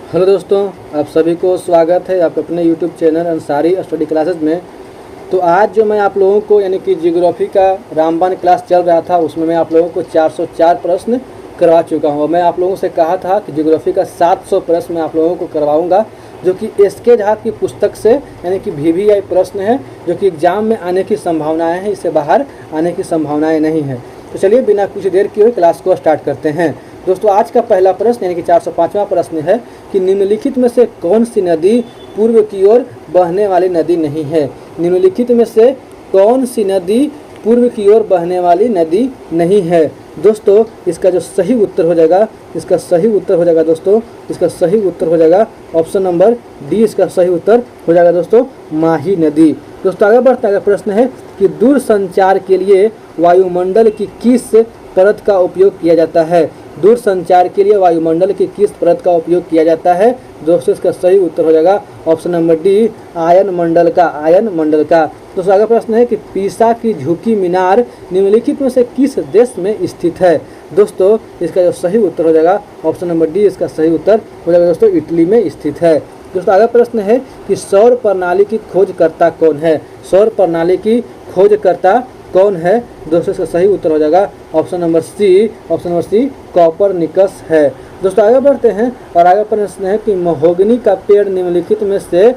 Hello दोस्तों, आप सभी को स्वागत है आपके अपने YouTube channel Ansari study classes में। तो आज जो मैं आप लोगों को यानी कि जियोग्राफी का रामबाण क्लास चल रहा था, उसमें मैं आप लोगों को 404 प्रश्न करवा चुका हूँ। मैं आप लोगों से कहा था कि जियोग्राफी का 700 प्रश्न मैं आप लोगों को करवाऊँगा, जो कि एस.के. झा की पुस्तक से यानी कि VVI प्रश्न है, जो कि एग्ज़ाम में आने की संभावनाएँ हैं, इससे बाहर आने की संभावनाएँ नहीं हैं। तो चलिए बिना कुछ देर किए क्लास को स्टार्ट करते हैं। दोस्तों, आज का पहला प्रश्न यानी कि 405वां प्रश्न है कि निम्नलिखित में से कौन सी नदी पूर्व की ओर बहने वाली नदी नहीं है। निम्नलिखित में से कौन सी नदी पूर्व की ओर बहने वाली नदी नहीं है। दोस्तों, इसका जो सही उत्तर हो जाएगा, इसका सही उत्तर हो जाएगा दोस्तों, इसका सही उत्तर हो जाएगा ऑप्शन नंबर डी। इसका सही उत्तर हो जाएगा दोस्तों माही नदी। दोस्तों, आगे बढ़ता है प्रश्न है कि दूरसंचार के लिए वायुमंडल की किस परत का उपयोग किया जाता है। दूरसंचार के लिए वायुमंडल की किस परत का उपयोग किया जाता है। दोस्तों, इसका सही उत्तर हो जाएगा ऑप्शन नंबर डी, आयन मंडल का। आयन मंडल का। दोस्तों, आगे प्रश्न है कि पीसा की झुकी मीनार निम्नलिखित में से किस देश में स्थित है। दोस्तों, इसका जो सही उत्तर हो जाएगा ऑप्शन नंबर डी। इसका सही उत्तर हो जाएगा दोस्तों इटली में स्थित है। दोस्तों, आगे प्रश्न है कि सौर प्रणाली की खोजकर्ता कौन है। सौर प्रणाली की खोजकर्ता कौन है। दोस्तों, इसका सही उत्तर हो जाएगा option number C. Option number C Copernicus है। दोस्तों, आगे बढ़ते हैं और आगे प्रश्न है कि महोगनी का पेड़ निम्नलिखित में से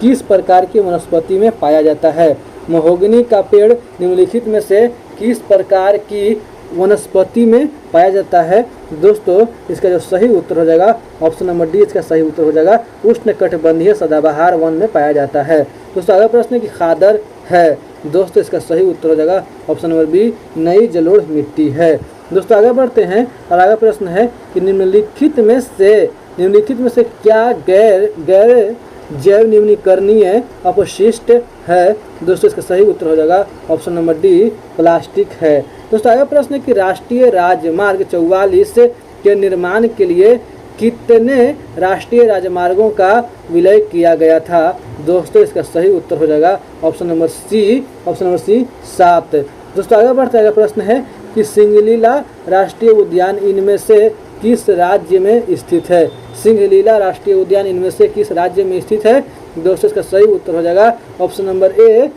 किस प्रकार की वनस्पति में पाया जाता है। महोगनी का पेड़ निम्नलिखित में से किस प्रकार की वनस्पति में पाया जाता है। दोस्तों, इसका जो सही उत्तर हो जाएगा ऑप्शन नंबर डी। इसका सही उत्तर हो जाएगा उष्णकटिबंधीय सदाबहार वन में पाया जाता है। दोस्तों, आगे प्रश्न है कि खादर है। दोस्तों, इसका सही उत्तर हो जाएगा ऑप्शन नंबर बी, नई जलोढ़ मिट्टी है। दोस्तों, आगे बढ़ते हैं और आगे प्रश्न है कि निम्नलिखित में से क्या गैर जैव निम्नीकरणीय अपशिष्ट है। दोस्तों, इसका सही उत्तर हो जाएगा ऑप्शन नंबर डी, प्लास्टिक है। दोस्तों, आगे प्रश्न है कि राष्ट्रीय राजमार्ग 44 के निर्माण के लिए कितने राष्ट्रीय राजमार्गों का विलय किया गया था। दोस्तों, इसका सही उत्तर हो जाएगा option number C. Option number C 7। दोस्तों, आगे बढ़ता है प्रश्न है कि सिंगलीला राष्ट्रीय उद्यान इनमें से किस राज्य में स्थित है। सिंगलीला राष्ट्रीय उद्यान इनमें से किस राज्य में स्थित है। दोस्तों, इसका सही उत्तर हो जाएगा ऑप्शन नंबर ए,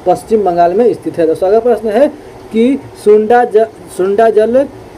पश्चिम बंगाल में स्थित है। दोस्तों, अगला प्रश्न है कि सुंडा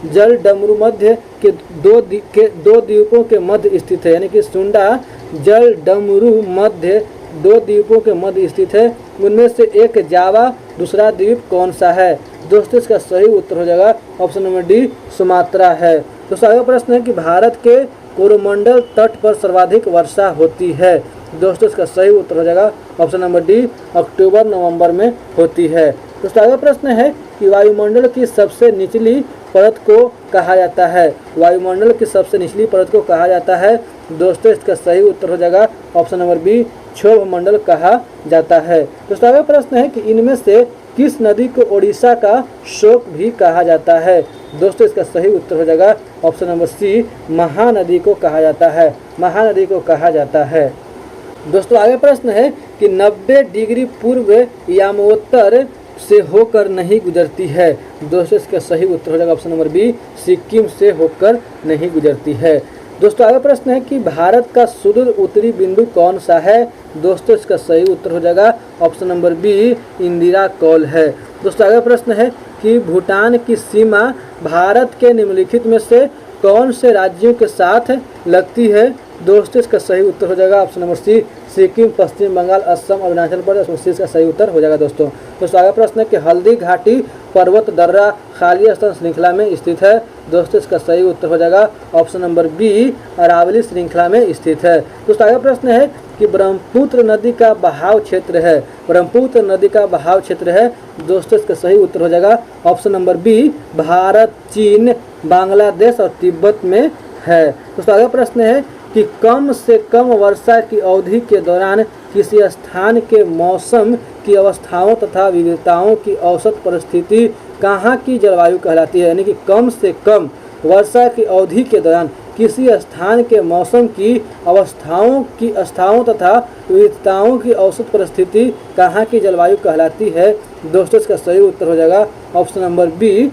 जल डमरू मध्य के दो द्वीपों के मध्य स्थित है। यानी कि सुंडा जल डमरू मध्य दो द्वीपों के मध्य स्थित है। उनमें से एक जावा, दूसरा द्वीप कौन सा है। दोस्तों, इसका सही उत्तर हो जाएगा ऑप्शन नंबर डी, सुमात्रा है। दोस्तों, अगला प्रश्न है कि भारत के कोरोमंडल तट पर सर्वाधिक वर्षा होती है। दोस्तों, इसका सही उत्तर हो जाएगा ऑप्शन नंबर डी, अक्टूबर नवंबर में होती है। दोस्तों, अगला प्रश्न है कि वायुमंडल की सबसे निचली परत को कहा जाता है। वायुमंडल की सबसे निचली परत को कहा जाता है। दोस्तों, इसका सही उत्तर हो जाएगा ऑप्शन नंबर बी, क्षोभ मंडल कहा जाता है। दोस्तों, अगला प्रश्न है कि इनमें से किस नदी को ओडिशा का शोक भी कहा जाता है। दोस्तों, इसका सही उत्तर हो जाएगा ऑप्शन नंबर सी, महानदी को कहा जाता है। महानदी को कहा जाता है। दोस्तों, आगे प्रश्न है कि 90 डिग्री पूर्व यामोत्तर से होकर नहीं गुजरती है। दोस्तों, इसका सही उत्तर हो जाएगा ऑप्शन नंबर बी, सिक्किम से होकर नहीं गुजरती है। दोस्तों, आगे प्रश्न है कि भारत का सुदूर उत्तरी बिंदु कौन सा है। दोस्तों, इसका सही उत्तर हो जाएगा option number B, Indira Kaul है। दोस्तों, आगे प्रश्न है कि भूटान की सीमा भारत के निम्नलिखित में से कौन से राज्यों के साथ लगती है। दोस्तों, इसका सही उत्तर हो जाएगा ऑप्शन नंबर सी, सिक्किम, पश्चिम बंगाल, असम, अरुणाचल प्रदेश। उसमें इसका सही उत्तर हो जाएगा दोस्तों। आगे प्रश्न है कि हल्दी घाटी पर्वत दर्रा खाली स्तन श्रृंखला में स्थित है। दोस्तों, इसका सही उत्तर हो जाएगा ऑप्शन नंबर बी, अरावली श्रृंखला में स्थित है। दोस्तों, आगे प्रश्न है कि ब्रह्मपुत्र नदी का बहाव क्षेत्र है। ब्रह्मपुत्र नदी का बहाव क्षेत्र है। दोस्तों, इसका सही उत्तर हो जाएगा ऑप्शन नंबर बी, भारत, चीन, बांग्लादेश और तिब्बत में है। दोस्तों, आगे प्रश्न है कि कम से कम वर्षा की अवधि के दौरान किसी स्थान के मौसम की अवस्थाओं तथा विविधताओं की औसत परिस्थिति कहाँ की जलवायु कहलाती है। यानी कि कम से कम वर्षा की अवधि के दौरान किसी स्थान के मौसम की अवस्थाओं तथा विविधताओं की औसत परिस्थिति कहाँ की जलवायु कहलाती है। दोस्तों, इसका सही उत्तर हो जाएगा ऑप्शन नंबर बी,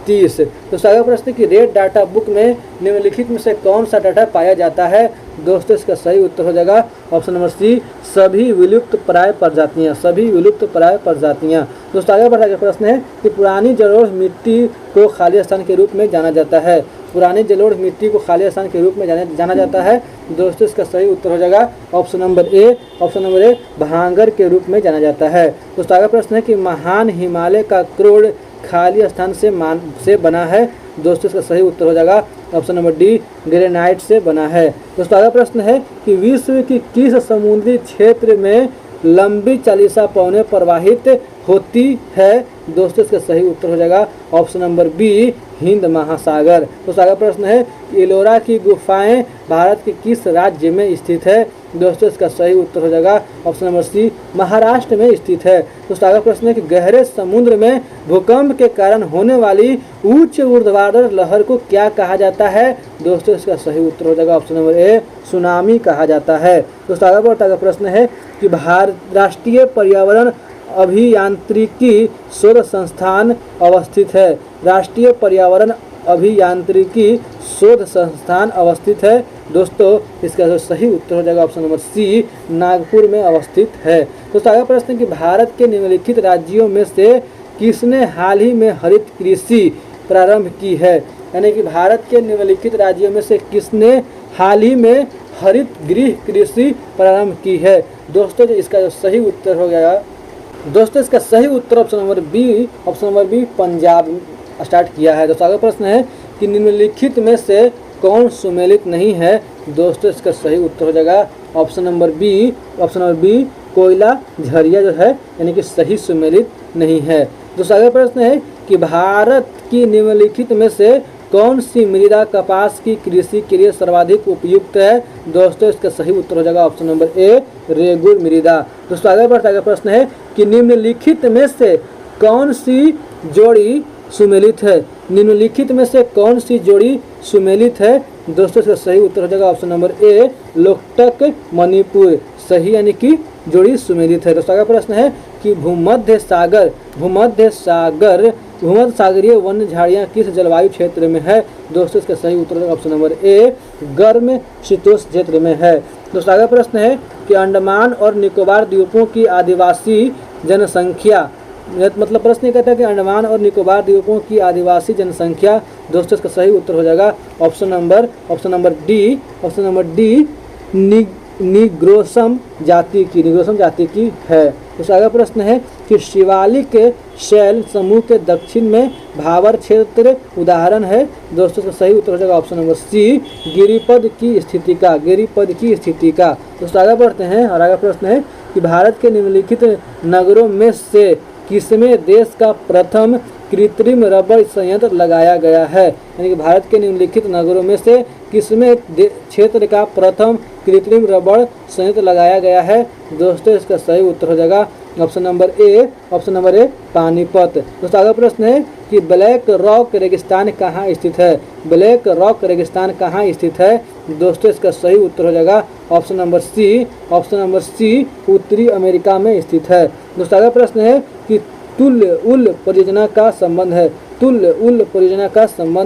30। तो अगला प्रश्न कि रेड डाटा बुक में निम्नलिखित में से कौन सा डाटा पाया जाता है? दोस्तों इसका सही उत्तर हो जाएगा ऑप्शन नंबर सी, सभी विलुप्त प्राय प्रजातियां, सभी विलुप्त प्राय प्रजातियां। दोस्तों आगे बढ़ा गया प्रश्न है कि पुरानी जलोढ़ मिट्टी को खाली स्थान के रूप में जाना जाता है। पुरानी जलोढ़ मिट्टी को खाली स्थान के रूप में जाना जाता है। दोस्तों इसका सही उत्तर हो जाएगा ऑप्शन नंबर ए, भांगर के रूप में जाना जाता है। दोस्तों आगे प्रश्न है कि महान हिमालय का क्रोड़ खाली स्थान से बना है। दोस्तों इसका सही उत्तर हो जाएगा ऑप्शन नंबर डी, ग्रेनाइट से बना है। दोस्तों अगला प्रश्न है कि विश्व की किस समुद्री क्षेत्र में लंबी चालीसा पौने प्रवाहित होती है? दोस्तों इसका सही उत्तर हो जाएगा ऑप्शन नंबर बी, हिंद महासागर। दोस्तों अगला प्रश्न है एलोरा की गुफाएं भारत के किस राज्य में स्थित है? दोस्तों इसका सही उत्तर हो जाएगा ऑप्शन नंबर सी, महाराष्ट्र में स्थित है। दोस्तों अगला प्रश्न है कि गहरे समुद्र में भूकंप के कारण होने वाली उच्च ऊर्ध्वाधर लहर को क्या कहा जाता है? दोस्तों इसका सही उत्तर हो जाएगा ऑप्शन नंबर ए, सुनामी कहा जाता है। दोस्तों आगे बढ़ता हुआ प्रश्न है कि राष्ट्रीय पर्यावरण अभियांत्रिकी शोध संस्थान अवस्थित है। राष्ट्रीय पर्यावरण अभियांत्रिकी शोध संस्थान अवस्थित है। दोस्तों इसका जो सही उत्तर हो जाएगा ऑप्शन नंबर सी, नागपुर में अवस्थित है। दोस्तों आगे प्रश्न है कि भारत के निम्नलिखित राज्यों में से किसने हाल ही में हरित कृषि प्रारंभ की है? यानी कि भारत के निम्नलिखित राज्यों में से किसने हाल ही में हरित गृह कृषि प्रारंभ की है? दोस्तों इसका जो सही उत्तर हो गया, दोस्तों इसका सही उत्तर option number B, Punjab start किया है। दोस्तों अगला प्रश्न है कि निम्नलिखित में से कौन सुमेलित नहीं है? दोस्तों इसका सही उत्तर हो जाएगा ऑप्शन नंबर बी, कोयला झरिया जो है यानी कि सही सुमेलित नहीं है। दोस्तों अगला प्रश्न है कि भारत की निम्नलिखित में से कौन सी मृदा कपास की कृषि के लिए सर्वाधिक उपयुक्त है? दोस्तों इसका सही उत्तर हो जाएगा ऑप्शन नंबर ए, रेगुर मृदा। दोस्तों आगे बढ़ता हुआ प्रश्न है कि निम्नलिखित में से कौन सी जोड़ी सुमेलित है? निम्नलिखित में से कौन सी जोड़ी सुमेलित है? दोस्तों इसका सही उत्तर हो जाएगा ऑप्शन नंबर ए, लोकटक मणिपुर, सही यानी कि जोड़ी सुमेलित है। दोस्तों अगला प्रश्न है कि भूमध्य सागरीय वन्य झाड़ियाँ किस जलवायु क्षेत्र में है? दोस्तों इसका सही उत्तर ऑप्शन नंबर ए, गर्म शीतोष्ण क्षेत्र में है। दोस्तों अगला प्रश्न है कि अंडमान और निकोबार द्वीपों की आदिवासी जनसंख्या, मतलब प्रश्न ये कहता है कि अंडमान और निकोबार द्वीपों की आदिवासी जनसंख्या। दोस्तों इसका सही उत्तर हो जाएगा ऑप्शन नंबर डी, निग्रोसम जाति की है। तो अगला प्रश्न है कि शिवालिक शैल समूह के दक्षिण में भावर क्षेत्र उदाहरण है। दोस्तों इसका सही उत्तर हो जाएगा ऑप्शन नंबर सी, गिरिपद की स्थिति का। दोस्तों आगे बढ़ते हैं और अगला प्रश्न है कि भारत के निम्नलिखित नगरों में से किसमें देश का प्रथम कृत्रिम रबड़ संयंत्र लगाया गया है? यानी कि भारत के निम्नलिखित नगरों में से किसमें क्षेत्र का प्रथम कृत्रिम रबड़ संयंत्र लगाया गया है? दोस्तों इसका सही उत्तर हो जाएगा ऑप्शन नंबर ए, पानीपत। दोस्तों अगला प्रश्न है कि ब्लैक रॉक रेगिस्तान कहाँ स्थित है? दोस्तों इसका सही उत्तर हो जाएगा ऑप्शन नंबर सी, उत्तरी अमेरिका में स्थित है। दोस्तों अगला प्रश्न है कि तुल्य उल परियोजना का संबंध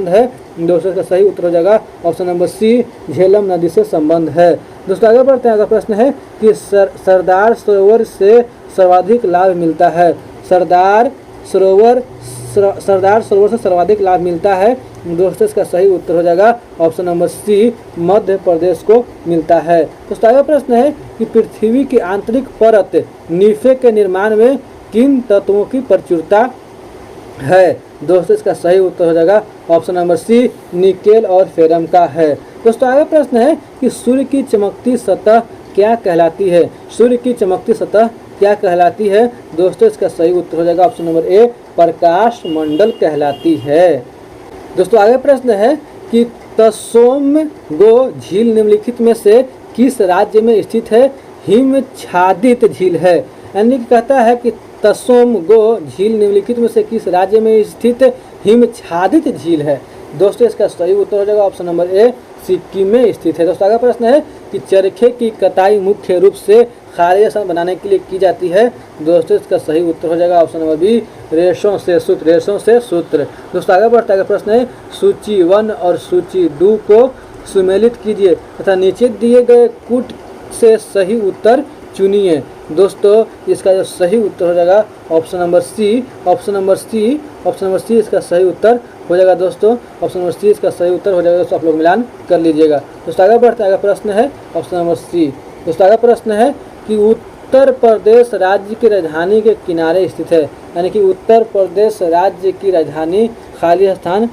है। दोस्तों इसका सही उत्तर हो जाएगा ऑप्शन नंबर सी, झेलम नदी से संबंध है। दोस्तों आगे बढ़ते हैं। अगला प्रश्न है कि सरदार सरोवर से सर्वाधिक लाभ मिलता है। सरदार सरोवर से सर्वाधिक लाभ मिलता है। दोस्तों इसका सही उत्तर हो जाएगा ऑप्शन नंबर सी, मध्य प्रदेश को मिलता है। दोस्तों अगला प्रश्न है कि पृथ्वी की आंतरिक परत नीफे के निर्माण में किन तत्वों की प्रचुरता है? दोस्तों इसका सही उत्तर हो जाएगा ऑप्शन नंबर सी, निकेल और फेरम का है। दोस्तों आगे प्रश्न है कि सूर्य की चमकती सतह क्या कहलाती है? दोस्तों इसका सही उत्तर हो जाएगा ऑप्शन नंबर ए, प्रकाश मंडल कहलाती है। दोस्तों आगे प्रश्न है कि त्सोमगो झील निम्नलिखित में से किस राज्य में स्थित है? हिमच्छादित झील है। यानी कि कहता है कि त्सोमगो झील निम्नलिखित में से किस राज्य में स्थित हिमच्छादित झील है? दोस्तों इसका सही उत्तर हो जाएगा ऑप्शन नंबर ए, सिक्किम में स्थित है। दोस्तों अगला प्रश्न है कि चरखे की कटाई मुख्य रूप से खाली स्थान बनाने के लिए की जाती है। दोस्तों इसका सही उत्तर हो जाएगा ऑप्शन नंबर बी, रेशों से सूत्र, रेशों से सूत्र। दोस्तों आगे बढ़ता है प्रश्न है सूची 1 और सूची 2 को सुमेलित कीजिए तथा नीचे दिए गए कूट से सही उत्तर चुनिए। दोस्तों इसका जो सही उत्तर हो जाएगा option number C, option number C, option number C इसका सही उत्तर हो जाएगा। दोस्तों ऑप्शन नंबर सी इसका सही उत्तर हो जाएगा। दोस्तों आप लोग मिलान कर लीजिएगा। दोस्तों आगे बढ़ते हैं, प्रश्न है ऑप्शन नंबर सी। दोस्तों आगे प्रश्न है कि उत्तर प्रदेश राज्य की राजधानी के किनारे स्थित है, यानी कि उत्तर प्रदेश राज्य की राजधानी खाली स्थान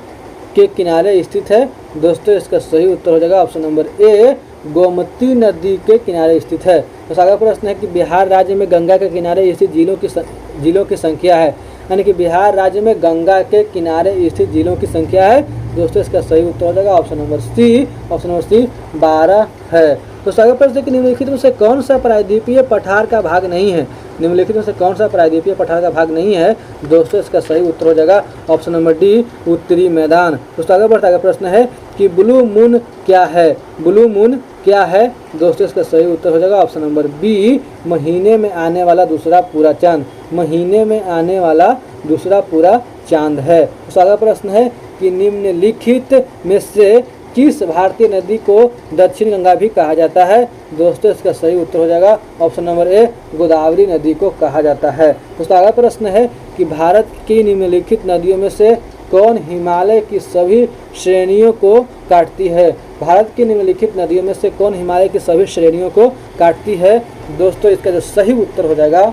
के किनारे स्थित है। दोस्तों इसका सही उत्तर हो जाएगा ऑप्शन नंबर ए, गोमती नदी के किनारे स्थित है। तो अगला प्रश्न है कि बिहार राज्य में गंगा के किनारे स्थित जिलों की संख्या है, यानी कि बिहार राज्य में गंगा के किनारे स्थित जिलों की संख्या है। दोस्तों इसका सही उत्तर हो जाएगा option number C, option number C 12 है। तो अगला प्रश्न है कि निम्नलिखित में से कौन सा प्रायद्वीपीय पठार का भाग नहीं है, निम्नलिखित में से कौन सा प्रायद्वीपीय पठार का भाग नहीं है। दोस्तों इसका सही उत्तर हो जाएगा ऑप्शन नंबर डी, उत्तरी मैदान। दोस्तों आगे बढ़ता है, प्रश्न है कि ब्लू मून क्या है, ब्लू मून क्या है। दोस्तों इसका सही उत्तर हो जाएगा ऑप्शन नंबर बी, महीने में आने वाला दूसरा पूरा चांद, महीने में आने वाला दूसरा पूरा चांद है। तो अगला प्रश्न है कि निम्नलिखित में से किस भारतीय नदी को दक्षिण गंगा भी कहा जाता है। दोस्तों इसका सही उत्तर हो जाएगा ऑप्शन नंबर ए, गोदावरी नदी को कहा जाता है। दोस्तों अगला प्रश्न है कि भारत की निम्नलिखित नदियों में से कौन हिमालय की सभी श्रेणियों को काटती है। भारत की निम्नलिखित नदियों में से कौन हिमालय की सभी श्रेणियों को काटती है। दोस्तों इसका जो सही उत्तर हो जाएगा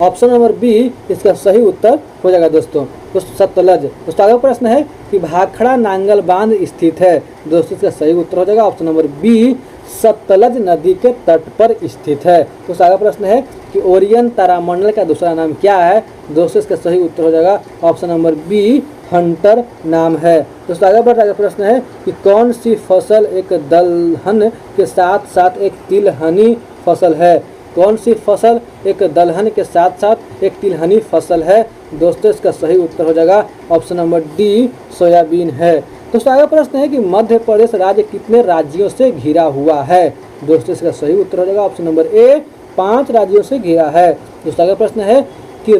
ऑप्शन नंबर बी, इसका सही उत्तर हो जाएगा दोस्तों सतलज। दोस्तों अगला प्रश्न है कि भाखड़ा नांगल बांध स्थित है। दोस्तों इसका सही उत्तर हो जाएगा ऑप्शन नंबर बी, सतलज नदी के तट पर स्थित है। तो अगला प्रश्न है कि ओरियन तारामंडल का दूसरा नाम क्या है। दोस्तों इसका सही उत्तर हो जाएगा ऑप्शन नंबर बी, हंटर नाम है। दोस्तों आगे बढ़ रहा प्रश्न है कि कौन सी फसल एक दलहन के साथ साथ एक तिलहनी फसल है। कौन सी फसल एक दलहन के साथ साथ एक तिलहनी फसल है। दोस्तों इसका सही उत्तर हो जाएगा ऑप्शन नंबर डी, सोयाबीन है। दोस्तों आगे प्रश्न है कि मध्य प्रदेश राज्य कितने राज्यों से घिरा हुआ है। दोस्तों इसका सही उत्तर हो जाएगा ऑप्शन नंबर ए, 5 राज्यों से घिरा है। दोस्तों आगे प्रश्न है कि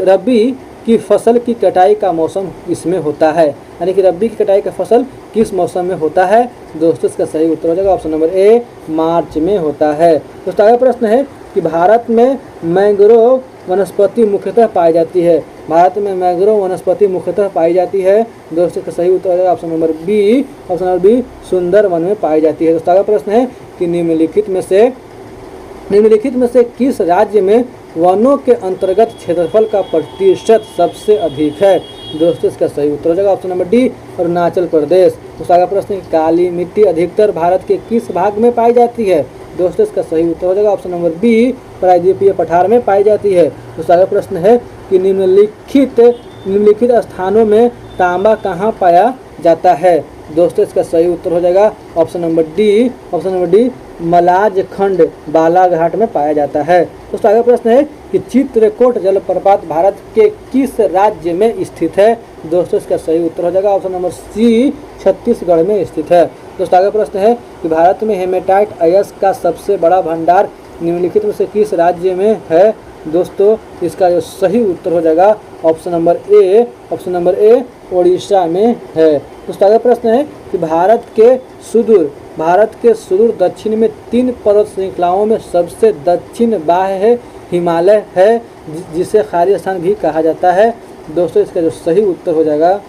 रबी की फसल की कटाई का मौसम किसमें होता है, यानी कि रबी की कटाई का फसल किस मौसम में होता है। दोस्तों इसका सही उत्तर हो जाएगा ऑप्शन नंबर ए, मार्च में होता है। दोस्तों आगे प्रश्न है कि भारत में मैंग्रोव वनस्पति मुख्यतः पाई जाती है। भारत में मैंग्रोव वनस्पति मुख्यतः पाई जाती है। दोस्तों इसका सही उत्तर हो जाएगा option number B, option number B, Sundar Van में पाई जाती है। दोस्तों अगला प्रश्न है कि निम्नलिखित में से किस राज्य में वनों के अंतर्गत क्षेत्रफल का प्रतिशत सबसे अधिक है। दोस्तों इसका सही उत्तर हो जाएगा option number D, Arunachal Pradesh. दोस्तों अगला प्रश्न है कि काली मिट्टी अधिकतर भारत के किस भाग में पाई जाती है। दोस्तों इसका सही उत्तर हो जाएगा ऑप्शन नंबर बी, प्रायद्वीपीय पठार में पाई जाती है। दोस्तों अगला प्रश्न है कि निम्नलिखित स्थानों में तांबा कहाँ पाया जाता है। दोस्तों इसका सही उत्तर हो जाएगा option number D, option number D, Malanjkhand Balaghat में पाया जाता है। दोस्तों अगला प्रश्न है कि चित्रकूट जलप्रपात भारत के किस राज्य में स्थित है। दोस्तों इसका सही उत्तर हो जाएगा ऑप्शन नंबर सी, छत्तीसगढ़ में स्थित है। दोस्तों अगला प्रश्न है कि भारत में हेमेटाइट अयस्क का सबसे बड़ा भंडार निम्नलिखित में से किस राज्य में है। दोस्तों इसका जो सही उत्तर हो जाएगा ऑप्शन नंबर ए, ऑप्शन नंबर ए, ओडिशा में है। दोस्तों अगला प्रश्न है कि भारत के सुदूर दक्षिण में 3 पर्वत श्रृंखलाओं में सबसे दक्षिण बाह्य हिमालय है, जिसे खाली स्थान भी कहा जाता है। दोस्तों इसका जो सही उत्तर हो जाएगा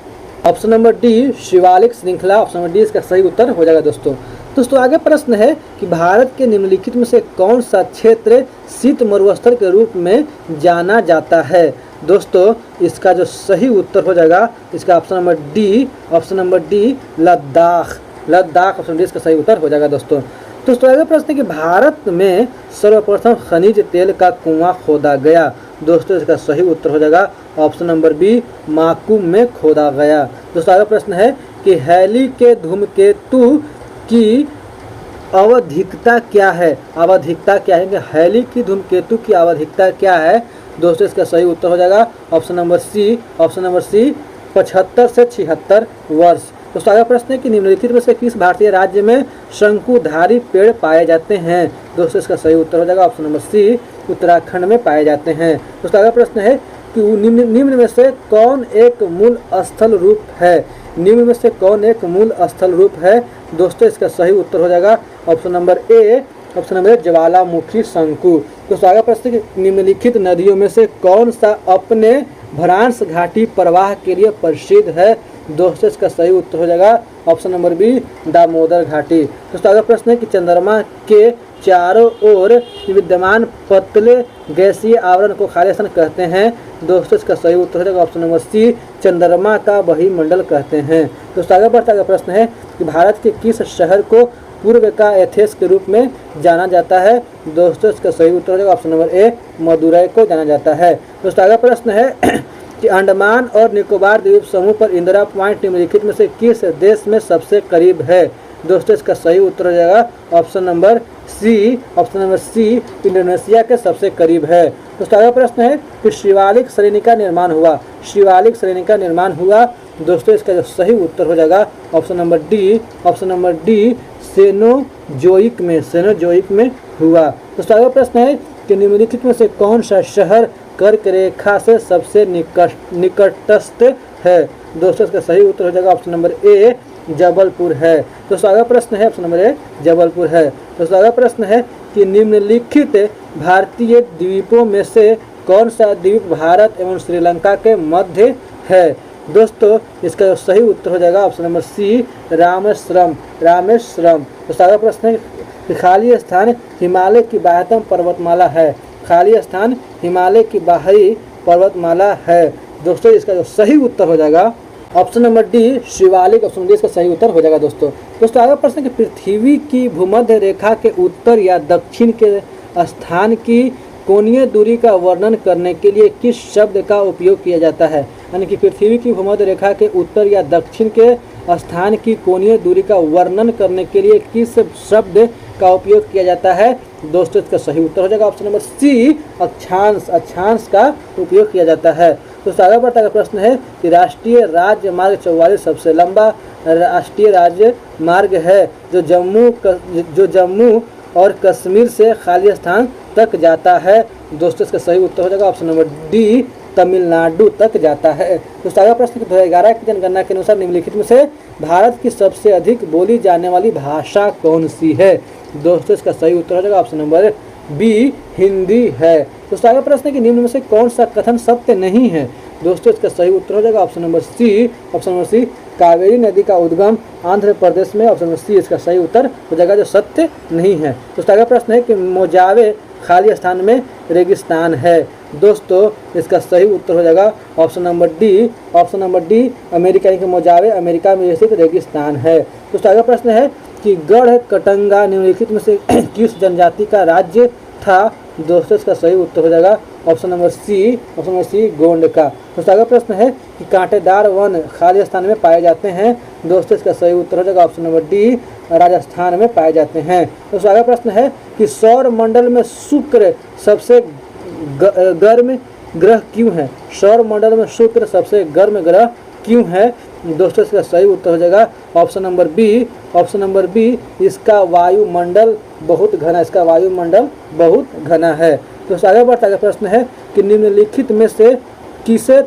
ऑप्शन नंबर डी, शिवालिक श्रृंखला। ऑप्शन नंबर डी इसका सही उत्तर हो जाएगा। दोस्तों आगे प्रश्न है कि भारत के निम्नलिखित में से कौन सा क्षेत्र शीत मरुस्थल के रूप में जाना जाता है। दोस्तों इसका जो सही उत्तर हो जाएगा इसका option number D, option number D, Ladakh. Option D इसका सही उत्तर हो जाएगा। दोस्तों अगला प्रश्न है कि भारत में सर्वप्रथम खनिज तेल का कुआं खोदा गया। दोस्तों इसका सही उत्तर हो जाएगा ऑप्शन नंबर बी, माकुम में खोदा गया। दोस्तों अगला प्रश्न है कि हैली के धूमकेतु की आवधिकता क्या है। आवधिकता क्या है कि हैली की धूमकेतु की आवधिकता क्या है। दोस्तों इसका सही उत्तर हो जाएगा option number C, option number C, 75 से 76 वर्ष। दोस्तों अगला प्रश्न है कि निम्नलिखित में से किस भारतीय राज्य में शंकुधारी पेड़ पाए जाते हैं। दोस्तों इसका सही उत्तर हो जाएगा ऑप्शन नंबर सी, उत्तराखंड में पाए जाते हैं। दोस्तों अगला प्रश्न है कि निम्न में से कौन एक मूल स्थल रूप है। निम्न में से कौन एक मूल स्थल रूप है। दोस्तों इसका सही उत्तर हो जाएगा ऑप्शन नंबर ए, ज्वालामुखी शंकु। दोस्तों अगला प्रश्न है कि निम्नलिखित नदियों में से कौन सा अपने भ्रांस घाटी प्रवाह के लिए प्रसिद्ध है। दोस्तों इसका सही उत्तर हो जाएगा ऑप्शन नंबर बी, दामोदर घाटी। दोस्तों अगला प्रश्न है कि चंद्रमा के चारों ओर विद्यमान पतले गैसीय आवरण को खाली स्थान कहते हैं। दोस्तों इसका सही उत्तर हो जाएगा ऑप्शन नंबर सी, चंद्रमा का वायुमंडल कहते हैं। दोस्तों आगे बढ़ता अगला प्रश्न है कि भारत के किस शहर को पूर्व का एथेंस के रूप में जाना जाता है। दोस्तों इसका सही उत्तर हो जाएगा ऑप्शन नंबर ए, मदुरै को जाना जाता है। दोस्तों अगला प्रश्न है कि अंडमान और निकोबार द्वीप समूह पर इंदिरा पॉइंट निम्नलिखित में से किस देश में सबसे करीब है। दोस्तों इसका सही उत्तर हो जाएगा ऑप्शन नंबर सी, इंडोनेशिया के सबसे करीब है। दोस्तों अगला प्रश्न है कि शिवालिक श्रेणी का निर्माण हुआ। शिवालिक श्रेणी का निर्माण हुआ। दोस्तों इसका जो सही उत्तर हो जाएगा ऑप्शन नंबर डी, सेनोजोइक में हुआ। दोस्तों अगला प्रश्न है कि निम्नलिखित में से कौन सा शहर कर्क रेखा से सबसे निकटस्थ है। दोस्तों इसका सही उत्तर हो जाएगा ऑप्शन नंबर ए, जबलपुर है। दोस्तों अगला प्रश्न है ऑप्शन नंबर ए, जबलपुर है। दोस्तों अगला प्रश्न है कि निम्नलिखित भारतीय द्वीपों में से कौन सा द्वीप भारत एवं श्रीलंका के मध्य है। दोस्तों इसका सही उत्तर हो जाएगा ऑप्शन नंबर सी, रामेश्वरम। दोस्तों अगला प्रश्न है कि खाली स्थान हिमालय की बाह्यतम पर्वतमाला है। खाली स्थान हिमालय की बाहरी पर्वतमाला है। दोस्तों इसका जो सही उत्तर हो जाएगा option number D, Shivalik. Option D इसका सही उत्तर हो जाएगा। दोस्तों आगे प्रश्न कि पृथ्वी की भूमध्य रेखा के उत्तर या दक्षिण के स्थान की कोणीय दूरी का वर्णन करने के लिए किस शब्द का उपयोग किया जाता है। यानी कि पृथ्वी की भूमध्य रेखा के उत्तर या दक्षिण के स्थान की कोणीय दूरी का वर्णन करने के लिए किस शब्द का उपयोग किया जाता है। दोस्तों इसका सही उत्तर हो जाएगा ऑप्शन नंबर सी, अक्षांश का उपयोग किया जाता है। दोस्तों आगे बढ़ता प्रश्न है कि राष्ट्रीय राजमार्ग 44 सबसे लंबा राष्ट्रीय राजमार्ग है जो जम्मू और कश्मीर से खालिस्तान तक जाता है। दोस्तों इसका सही उत्तर हो जाएगा ऑप्शन नंबर डी, तमिलनाडु तक जाता है। दोस्तों अगला प्रश्न 2011 की जनगणना के अनुसार निम्नलिखित में से भारत की सबसे अधिक बोली जाने वाली भाषा कौन सी है। दोस्तों इसका सही उत्तर हो जाएगा ऑप्शन नंबर बी, हिंदी है। दोस्तों अगला प्रश्न है कि निम्न में से कौन सा कथन सत्य नहीं है। दोस्तों इसका सही उत्तर हो जाएगा ऑप्शन नंबर सी, कावेरी नदी का उद्गम आंध्र प्रदेश में। ऑप्शन नंबर सी इसका सही उत्तर हो जाएगा जो सत्य नहीं है। दोस्तों अगला प्रश्न है कि मोजावे खाली स्थान में रेगिस्तान है। दोस्तों इसका सही उत्तर हो जाएगा ऑप्शन नंबर डी, अमेरिका के मोजावे अमेरिका में स्थित रेगिस्तान है। दोस्तों अगला प्रश्न है कि गढ़ कटंगा निम्नलिखित में से किस जनजाति का राज्य था। दोस्तों इसका सही उत्तर हो जाएगा ऑप्शन नंबर सी, गोंड का। दोस्तों अगला प्रश्न है कि कांटेदार वन खालिस्तान में पाए जाते हैं। दोस्तों इसका सही उत्तर हो जाएगा ऑप्शन नंबर डी, राजस्थान में पाए जाते हैं। दोस्तों अगला प्रश्न है कि सौर मंडल में शुक्र सबसे गर्म ग्रह क्यों है। सौर मंडल में शुक्र सबसे गर्म ग्रह क्यों है। दोस्तों इसका सही उत्तर हो जाएगा ऑप्शन नंबर बी, इसका वायुमंडल बहुत घना है। दोस्तों आगे बढ़ता है प्रश्न है कि निम्नलिखित में से किसे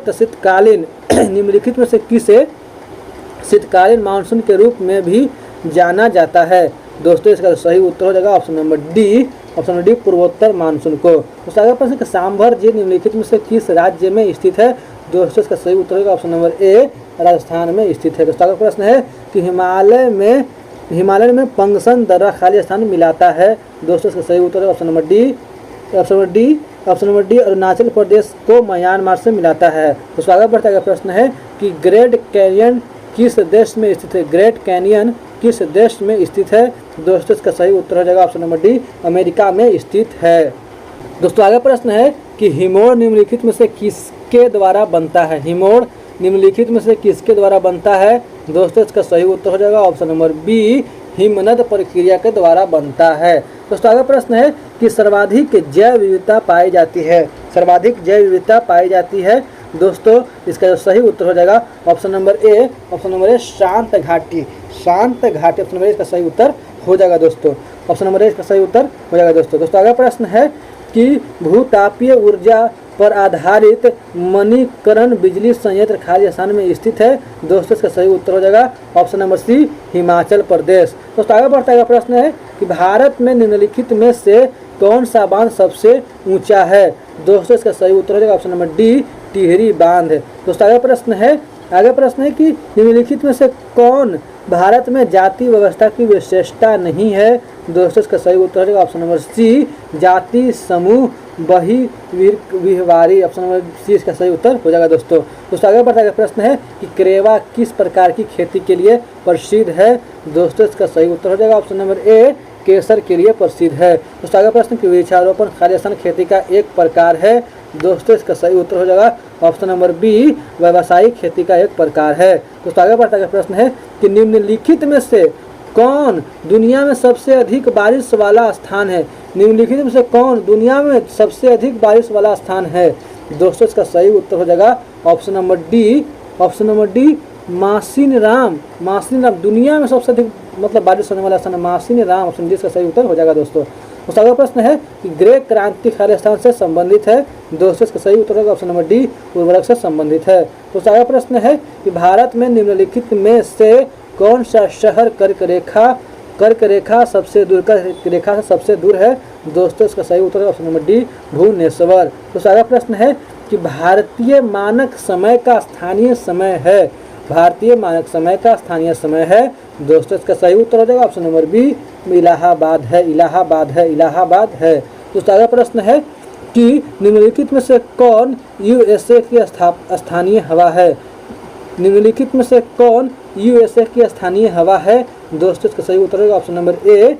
शीतकालीन मानसून के रूप में भी जाना जाता है। दोस्तों इसका सही उत्तर हो जाएगा ऑप्शन नंबर डी, पूर्वोत्तर मानसून को। दोस्तों आगे प्रश्न सांभर झील निम्नलिखित में से किस राज्य में स्थित है। दोस्तों इसका सही उत्तर होगा ऑप्शन नंबर ए, राजस्थान में स्थित है। दोस्तों अगला प्रश्न है कि हिमालय में पंगसन दर्रा खाली स्थान मिलाता है। दोस्तों इसका सही उत्तर है option number D, Arunachal Pradesh को म्यांमार से मिलाता है। दोस्तों आगे बढ़ता है प्रश्न है कि ग्रेट कैनियन किस देश में स्थित है। दोस्तों इसका सही उत्तर हो जाएगा ऑप्शन नंबर डी, अमेरिका में स्थित है। दोस्तों आगे प्रश्न है कि हिमोड़ निम्नलिखित में से किसके द्वारा बनता है। हिमोड़ निम्नलिखित में से किसके द्वारा बनता है। दोस्तों इसका सही उत्तर हो जाएगा ऑप्शन नंबर बी, हिमनद प्रक्रिया के द्वारा बनता है। दोस्तों आगे प्रश्न है कि सर्वाधिक जैव विविधता पाई जाती है। दोस्तों इसका जो सही उत्तर हो जाएगा ऑप्शन नंबर ए, शांत घाटी। शांत घाटी ऑप्शन नंबर ए इसका सही उत्तर हो जाएगा दोस्तों। ऑप्शन नंबर ए इसका सही उत्तर हो जाएगा दोस्तों। अगला प्रश्न है कि भूतापीय ऊर्जा पर आधारित मणिकरण बिजली संयंत्र खालिस्तान में स्थित है। दोस्तों इसका सही उत्तर हो जाएगा ऑप्शन नंबर सी, हिमाचल प्रदेश। दोस्तों आगे बढ़ता है प्रश्न है कि भारत में निम्नलिखित में से कौन सा बांध सबसे ऊंचा है। दोस्तों इसका सही उत्तर हो जाएगा ऑप्शन नंबर डी, टिहरी बांध। दोस्तों आगे प्रश्न है कि निम्नलिखित में से कौन भारत में जाति व्यवस्था की विशेषता नहीं है। दोस्तों इसका सही उत्तर हो जाएगा ऑप्शन नंबर सी, जाति समूह बहिर्विवारी। ऑप्शन नंबर सी इसका सही उत्तर हो जाएगा दोस्तों। आगे बढ़ता है प्रश्न है कि करेवा किस प्रकार की खेती के लिए प्रसिद्ध है। दोस्तों इसका सही उत्तर हो जाएगा ऑप्शन नंबर ए, केसर के लिए प्रसिद्ध है। आगे प्रश्न कि वृक्षारोपण खालिस्तान खेती का एक प्रकार है। दोस्तों इसका सही उत्तर हो जाएगा ऑप्शन नंबर बी, व्यावसायिक खेती का एक प्रकार है। आगे बढ़ता है प्रश्न है कि निम्नलिखित में से कौन दुनिया में सबसे अधिक बारिश वाला स्थान है। निम्नलिखित में से कौन दुनिया में सबसे अधिक बारिश वाला स्थान है। दोस्तों इसका सही उत्तर हो जाएगा ऑप्शन नंबर डी, मासिन राम। दुनिया में सबसे अधिक बारिश होने वाला स्थान मासिन राम। ऑप्शन डी इसका सही उत्तर हो जाएगा दोस्तों। अगला प्रश्न है कि ग्रे क्रांति खालिस्तान से संबंधित है। दोस्तों इसका सही उत्तर होगा ऑप्शन नंबर डी, उर्वरक से संबंधित है। अगला प्रश्न है कि भारत में निम्नलिखित में से कौन सा शहर कर्क रेखा सबसे दूर है। दोस्तों इसका सही उत्तर है ऑप्शन नंबर डी, भुवनेश्वर। अगला प्रश्न है कि भारतीय मानक समय का स्थानीय समय है। दोस्तों इसका सही उत्तर हो जाएगा ऑप्शन नंबर बी, इलाहाबाद है। अगला प्रश्न है कि निम्नलिखित में से कौन यूएसए की स्थानीय हवा है। दोस्तों इसका सही उत्तर होगा ऑप्शन नंबर ए,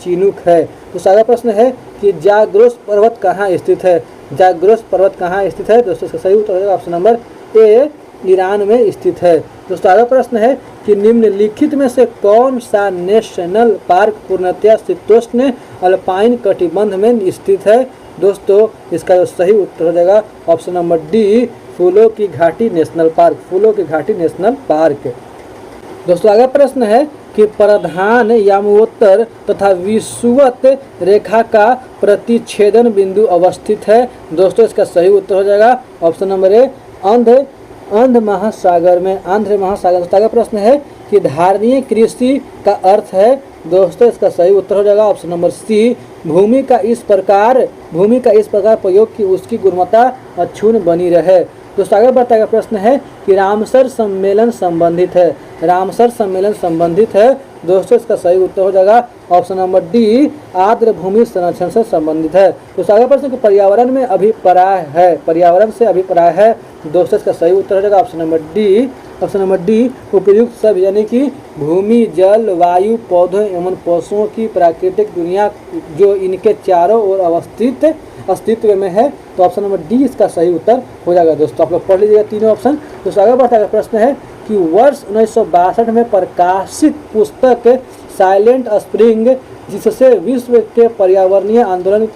चिनूक है। अगला प्रश्न है कि जाग्रोस पर्वत कहाँ स्थित है। दोस्तों इसका सही उत्तर होगा ऑप्शन नंबर ए, ईरान में स्थित है। दोस्तों अगला प्रश्न है कि निम्नलिखित में से कौन सा नेशनल पार्क पूर्णतया शीतोष्ण अल्पाइन कटिबंध में स्थित है। दोस्तों इसका जो सही उत्तर हो जाएगा ऑप्शन नंबर डी, फूलों की घाटी नेशनल पार्क। दोस्तों अगला प्रश्न है कि प्रधान यामोत्तर तथा विषुवत रेखा का प्रतिच्छेदन बिंदु अवस्थित है। दोस्तों इसका सही उत्तर हो जाएगा ऑप्शन नंबर ए, आंध्र महासागर में। अगला प्रश्न है कि धारणीय कृषि का अर्थ है। दोस्तों इसका सही उत्तर हो जाएगा ऑप्शन नंबर सी, भूमि का इस प्रकार प्रयोग कि उसकी गुणवत्ता अक्षुण्ण बनी रहे। दोस्तों आगे बढ़ता है प्रश्न है कि रामसर सम्मेलन संबंधित है। दोस्तों इसका सही उत्तर हो जाएगा ऑप्शन नंबर डी, आर्द्र भूमि संरक्षण से संबंधित है। दोस्तों आगे प्रश्न कि पर्यावरण से अभिप्राय है। दोस्तों इसका सही उत्तर हो जाएगा ऑप्शन नंबर डी, उपयुक्त सब, यानी कि भूमि, जल, वायु, पौधों एवं पशुओं की प्राकृतिक दुनिया जो इनके चारों ओर अस्तित्व में है। तो ऑप्शन नंबर डी इसका सही उत्तर हो जाएगा। दोस्तों आप लोग पढ़ लीजिएगा तीनों ऑप्शन। दोस्तों आगे बढ़ता है प्रश्न है कि वर्ष 1962 में प्रकाशित पुस्तक साइलेंट स्प्रिंग, जिससे विश्व के पर्यावरणीय आंदोलन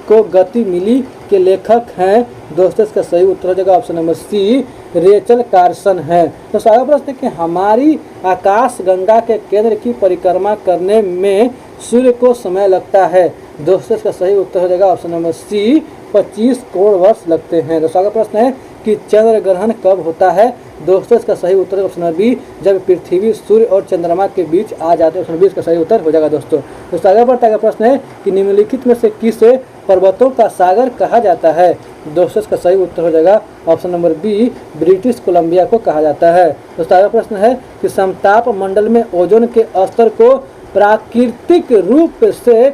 को गति मिली, के लेखक हैं। दोस्तों इसका सही उत्तर हो जाएगा option number C, Rachel Carson है। तो आगे प्रश्न है कि हमारी आकाश गंगा के केंद्र की परिक्रमा करने में सूर्य को समय लगता है। दोस्तों इसका सही उत्तर हो जाएगा ऑप्शन नंबर सी, 25 करोड़ वर्ष लगते हैं। दोस्तों अगला प्रश्न है कि चंद्र ग्रहण कब होता है। दोस्तों इसका सही उत्तर है ऑप्शन नंबर बी, जब पृथ्वी, सूर्य और चंद्रमा के बीच आ जाते हैं। ऑप्शन बी इसका सही उत्तर हो जाएगा। दोस्तों आगे बढ़ता है प्रश्न है कि निम्नलिखित में से किसे पर्वतों का सागर कहा जाता है। दोस्तों इसका सही उत्तर हो जाएगा option number B, British Columbia को कहा जाता है। दोस्तों अगला प्रश्न है कि समताप मंडल में ओजोन के स्तर को प्राकृतिक रूप से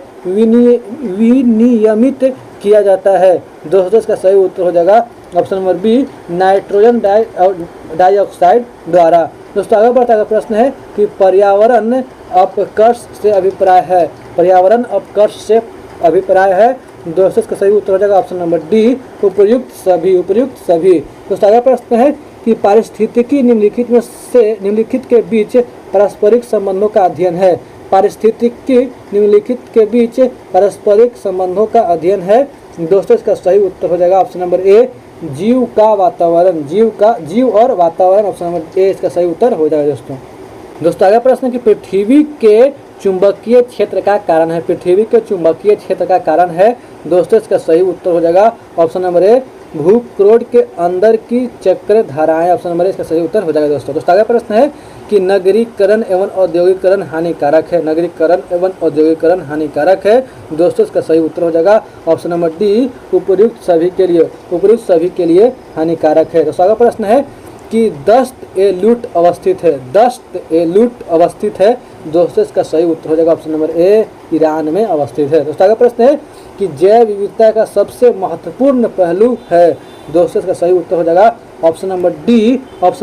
विनियमित किया जाता है। दोस्तों इसका सही उत्तर हो जाएगा option number B, nitrogen dioxide द्वारा। दोस्तों आगे बढ़ता है प्रश्न है कि पर्यावरण अपकर्ष से अभिप्राय है। दोस्तों इसका सही उत्तर हो जाएगा ऑप्शन नंबर डी, उपयुक्त सभी। दोस्तों आगे प्रश्न है कि पारिस्थितिकी निम्नलिखित के बीच पारस्परिक संबंधों का अध्ययन है। पारिस्थितिकी निम्नलिखित के बीच पारस्परिक संबंधों का अध्ययन है। दोस्तों इसका सही उत्तर हो जाएगा ऑप्शन नंबर ए, जीव का वातावरण, जीव और वातावरण, ऑप्शन नंबर ए इसका सही उत्तर हो जाएगा दोस्तों अगला प्रश्न कि पृथ्वी के चुंबकीय क्षेत्र का कारण है, पृथ्वी के चुंबकीय क्षेत्र का कारण है दोस्तों इसका सही उत्तर हो जाएगा ऑप्शन नंबर ए भूक्रोड के अंदर की चक्र धाराएं, ऑप्शन नंबर ए इसका सही उत्तर हो जाएगा दोस्तों अगला प्रश्न है कि नगरीकरण एवं औद्योगिकरण हानिकारक है, नगरीकरण एवं औद्योगिकरण हानिकारक है दोस्तों इसका सही उत्तर हो जाएगा ऑप्शन नंबर डी उपर्युक्त सभी के लिए हानिकारक है। दोस्तों अगला प्रश्न है कि दस्त ए लूट अवस्थित है, दस्त ए लूट अवस्थित है दोस्तों इसका सही उत्तर हो जाएगा ऑप्शन नंबर ए ईरान में अवस्थित है। दोस्तों अगला प्रश्न है कि जैव विविधता का सबसे महत्वपूर्ण पहलू है दोस्तों इसका सही उत्तर हो जाएगा ऑप्शन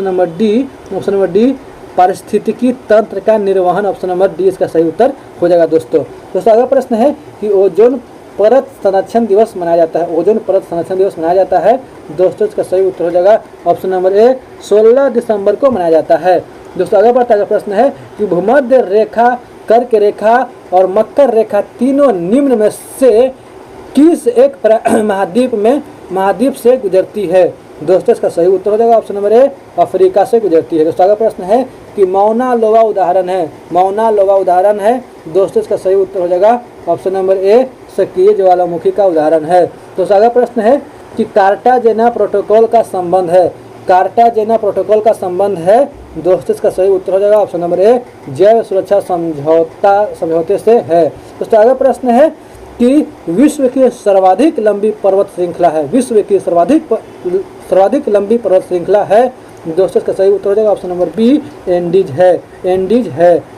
नंबर डी पारिस्थितिकी तंत्र का निर्वहन, ऑप्शन नंबर डी इसका सही उत्तर हो जाएगा दोस्तों अगला प्रश्न है कि ओजोन परत संरक्षण दिवस मनाया जाता है, ओजोन परत संरक्षण दिवस मनाया जाता है दोस्तों इसका सही उत्तर हो जाएगा ऑप्शन नंबर ए 16 दिसंबर को मनाया जाता है। दोस्तों अगला प्रश्न है कि भूमध्य रेखा, कर्क रेखा और मकर रेखा तीनों निम्न में से किस एक महाद्वीप से गुजरती है दोस्तों इसका सही उत्तर हो जाएगा ऑप्शन नंबर ए अफ्रीका से गुजरती है। दोस्तों अगला प्रश्न है कि मौना लोवा उदाहरण है दोस्तों इसका सही उत्तर हो जाएगा ऑप्शन नंबर ए सक्रिय ज्वालामुखी का उदाहरण है। दोस्तों अगला प्रश्न है कि कार्टाजेना प्रोटोकॉल का संबंध है दोस्तों इसका सही उत्तर हो जाएगा ऑप्शन नंबर ए जैव सुरक्षा समझौते से है। दोस्तों अगला प्रश्न है कि विश्व की सर्वाधिक लंबी पर्वत श्रृंखला है, विश्व की सर्वाधिक लंबी पर्वत श्रृंखला है दोस्तों इसका सही उत्तर हो जाएगा ऑप्शन नंबर बी एंडीज है।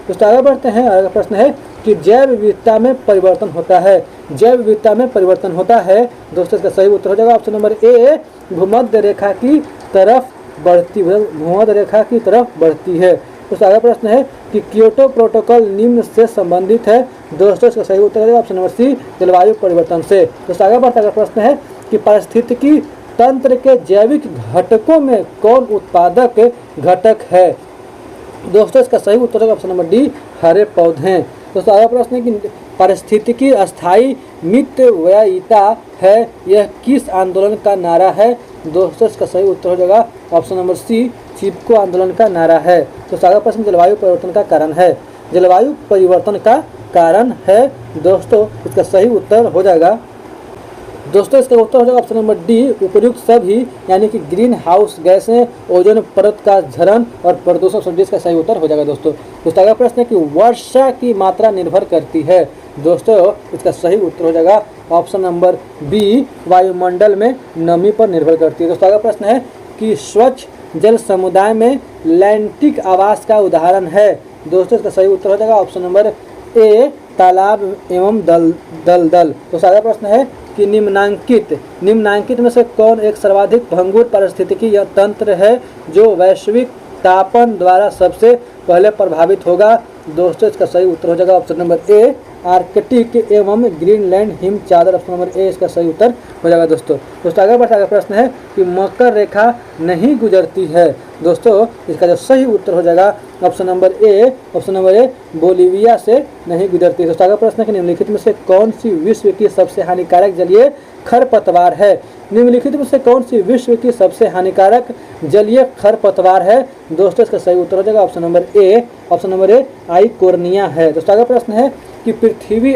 दोस्तों आगे बढ़ते हैं, अगला प्रश्न है कि जैव विविधता में परिवर्तन होता है दोस्तों इसका सही उत्तर हो जाएगा ऑप्शन नंबर ए भूमध्य रेखा की तरफ बढ़ती है। दोस्तों अगला प्रश्न है कि क्योटो प्रोटोकॉल निम्न से संबंधित है दोस्तों इसका सही उत्तर है ऑप्शन नंबर सी जलवायु परिवर्तन से। दोस्तों आगे बढ़ता अगला प्रश्न है कि पारिस्थितिकी तंत्र के जैविक घटकों में कौन उत्पादक घटक है दोस्तों इसका सही उत्तर है ऑप्शन नंबर डी हरे पौधे। दोस्तों अगला प्रश्न है कि पारिस्थितिकी अस्थायी मितव्ययिता है यह किस आंदोलन का नारा है दोस्तों इसका सही उत्तर हो जाएगा ऑप्शन नंबर सी चिपको आंदोलन का नारा है। तो अगला प्रश्न जलवायु परिवर्तन का कारण है दोस्तों इसका सही उत्तर हो जाएगा दोस्तों इसका उत्तर हो जाएगा ऑप्शन नंबर डी उपर्युक्त सभी यानी कि ग्रीन हाउस गैसें, ओजोन परत का झरण और प्रदूषण इसका सही उत्तर हो जाएगा दोस्तों अगला प्रश्न है कि वर्षा की मात्रा निर्भर करती है दोस्तों इसका सही उत्तर हो जाएगा ऑप्शन नंबर बी वायुमंडल में नमी पर निर्भर करती है। दोस्तों अगला प्रश्न है कि स्वच्छ जल समुदाय में लैंटिक आवास का उदाहरण है दोस्तों इसका सही उत्तर हो जाएगा ऑप्शन नंबर ए तालाब एवं दलदल। तो अगला प्रश्न है कि निम्नांकित में से कौन एक सर्वाधिक भंगुर पारिस्थितिकी तंत्र है जो वैश्विक तापन द्वारा सबसे पहले प्रभावित होगा दोस्तों इसका सही उत्तर हो जाएगा ऑप्शन नंबर ए आर्कटिक एवं ग्रीनलैंड हिम चादर, ऑप्शन नंबर ए इसका सही उत्तर हो जाएगा दोस्तों आगे बढ़ता अगला प्रश्न है कि मकर रेखा नहीं गुजरती है दोस्तों इसका जो सही उत्तर हो जाएगा ऑप्शन नंबर ए बोलिविया से नहीं गुजरती। दोस्तों अगला प्रश्न है कि निम्नलिखित में से कौन सी विश्व की सबसे हानिकारक जलीय खरपतवार है निम्नलिखित में से कौन सी विश्व की सबसे हानिकारक जलीय खरपतवार है दोस्तों इसका सही उत्तर हो जाएगा ऑप्शन नंबर ए आइकोर्निया है। दोस्तों अगला प्रश्न है कि पृथ्वी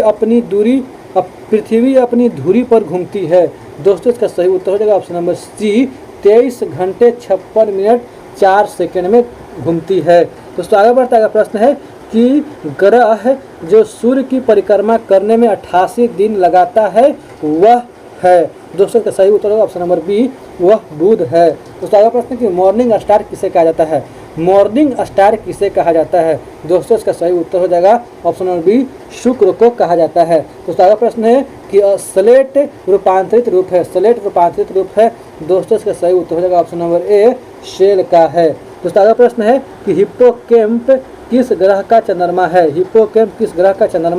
अपनी धुरी पर घूमती है दोस्तों इसका सही उत्तर हो जाएगा ऑप्शन नंबर सी 23 घंटे 56 मिनट 4 सेकंड में घूमती है। दोस्तों आगे बढ़ता अगला प्रश्न है कि ग्रह जो सूर्य की परिक्रमा करने में 88 दिन लगाता है वह है दोस्तों इसका सही उत्तर होगा ऑप्शन नंबर बी वह बुध है। दोस्तों अगला प्रश्न है कि मॉर्निंग स्टार किसे कहा जाता है दोस्तों इसका सही उत्तर हो जाएगा ऑप्शन नंबर बी शुक्र को कहा जाता है। दोस्तों अगला प्रश्न है कि स्लेट रूपांतरित रूप है दोस्तों इसका सही उत्तर हो जाएगा ऑप्शन नंबर ए शेल का है। दोस्तों अगला प्रश्न है कि हिप्पोकैम्प किस ग्रह का चंद्रमा